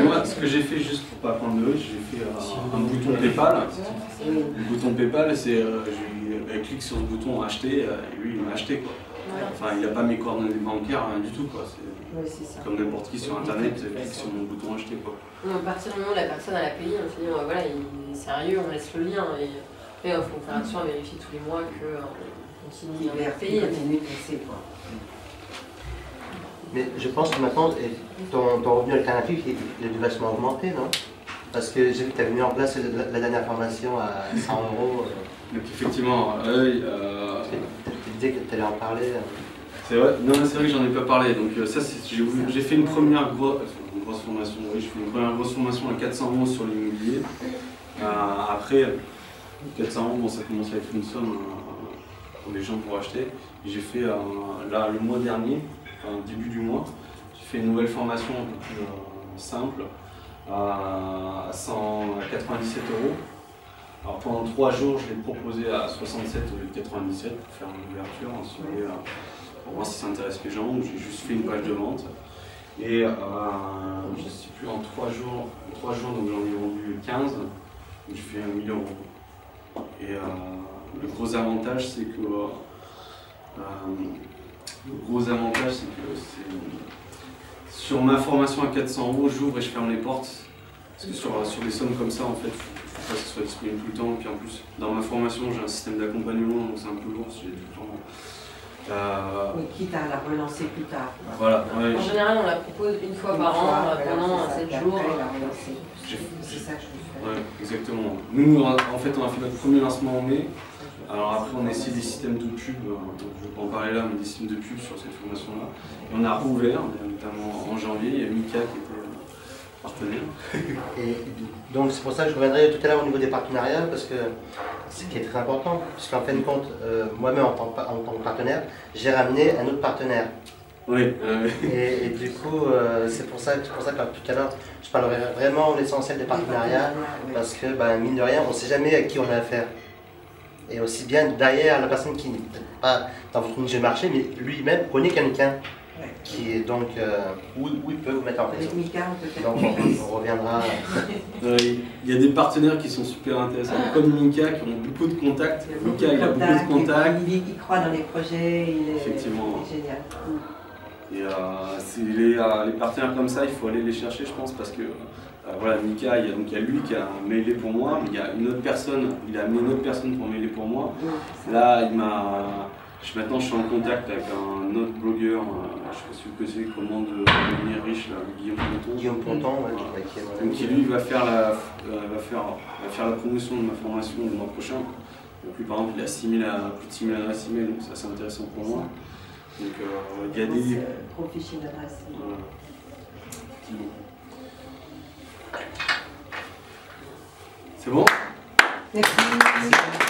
Moi, ce que j'ai fait juste pour pas prendre de risque, j'ai fait un bouton PayPal. Le bouton PayPal, c'est je clique sur ce bouton acheter et lui il m'a acheté quoi. Enfin, il n'a pas mes coordonnées bancaires, rien du tout quoi. C'est comme n'importe qui sur internet, il clique sur mon bouton acheter quoi. À partir du moment où la personne a payé, on se dit voilà, il est sérieux, on laisse le lien. Et après, il faut faire attention à vérifier tous les mois qu'on continue à payer. Mais je pense que maintenant, ton revenu alternatif, il est vachement augmenté, non? Parce que j'ai vu que tu avais mis en place la dernière formation à 100 €. Donc effectivement, tu disais que tu allais en parler. C'est vrai, non, c'est vrai que j'en ai pas parlé. Donc ça, j'ai fait une première grosse formation. Oui, j'ai fait une première grosse formation à 400 € sur l'immobilier. Après, 400 €, bon, ça commence à être une somme pour les gens pour acheter. J'ai fait là le mois dernier, début du mois, j'ai fait une nouvelle formation un peu plus simple à 97 €. Alors pendant 3 jours, je l'ai proposé à 67 au lieu de 97 pour faire une ouverture, pour voir si ça intéresse les gens. J'ai juste fait une page de vente. Et je ne sais plus, en 3 jours, donc j'en ai vendu 15, j'ai fait 1 000 €. Et le gros avantage, c'est que sur ma formation à 400 €, j'ouvre et je ferme les portes. Parce que sur des sommes comme ça, en fait, il ne faut pas que ce soit disponible tout le temps. Puis en plus, dans ma formation, j'ai un système d'accompagnement, donc c'est un peu lourd si j'ai tout le temps. Quitte à la relancer plus tard. Voilà. Ouais, en général, on la propose une fois par an, pendant 7 jours. C'est ça que je fais. Ouais, exactement. Nous, en fait, on a fait notre premier lancement en mai. Alors après, on a essayé des systèmes de pub, donc je ne vais pas en parler là, mais des systèmes de pub sur cette formation-là. Et on a rouvert, notamment en janvier, il y a Mika qui était partenaires. Et donc c'est pour ça que je reviendrai tout à l'heure au niveau des partenariats, parce que ce qui est très important, puisqu'en fin de compte, moi-même en tant que partenaire, j'ai ramené un autre partenaire. Oui. Et du coup, c'est pour ça que tout à l'heure, je parlerai vraiment de l'essentiel des partenariats, parce que mine de rien, on ne sait jamais à qui on a affaire. Et aussi bien derrière la personne qui n'est peut-être pas dans votre niche de marché, mais lui-même connaît quelqu'un qui est donc où il peut vous mettre en place. Donc on reviendra. Il y a des partenaires qui sont super intéressants, comme Mika, qui ont beaucoup de contacts. Mika, il a beaucoup de contacts. Il croit dans les projets, il est effectivement génial. Et les partenaires comme ça, il faut aller les chercher, je pense, parce que voilà, Mika, il y a lui qui a mailé pour moi, mais il y a une autre personne, il a amené une autre personne pour mailer pour moi. Là, maintenant, je suis en contact avec un autre blogueur, je ne sais pas si vous connaissez, comment devenir riche, là, Guillaume Ponton. Guillaume Ponton, donc qui lui va faire la promotion de ma formation le mois prochain. Donc lui, par exemple, il a plus de 6 000 adresses email, donc c'est assez intéressant pour moi. Donc il y a des... Profil d'adresse. Voilà. C'est bon? Merci.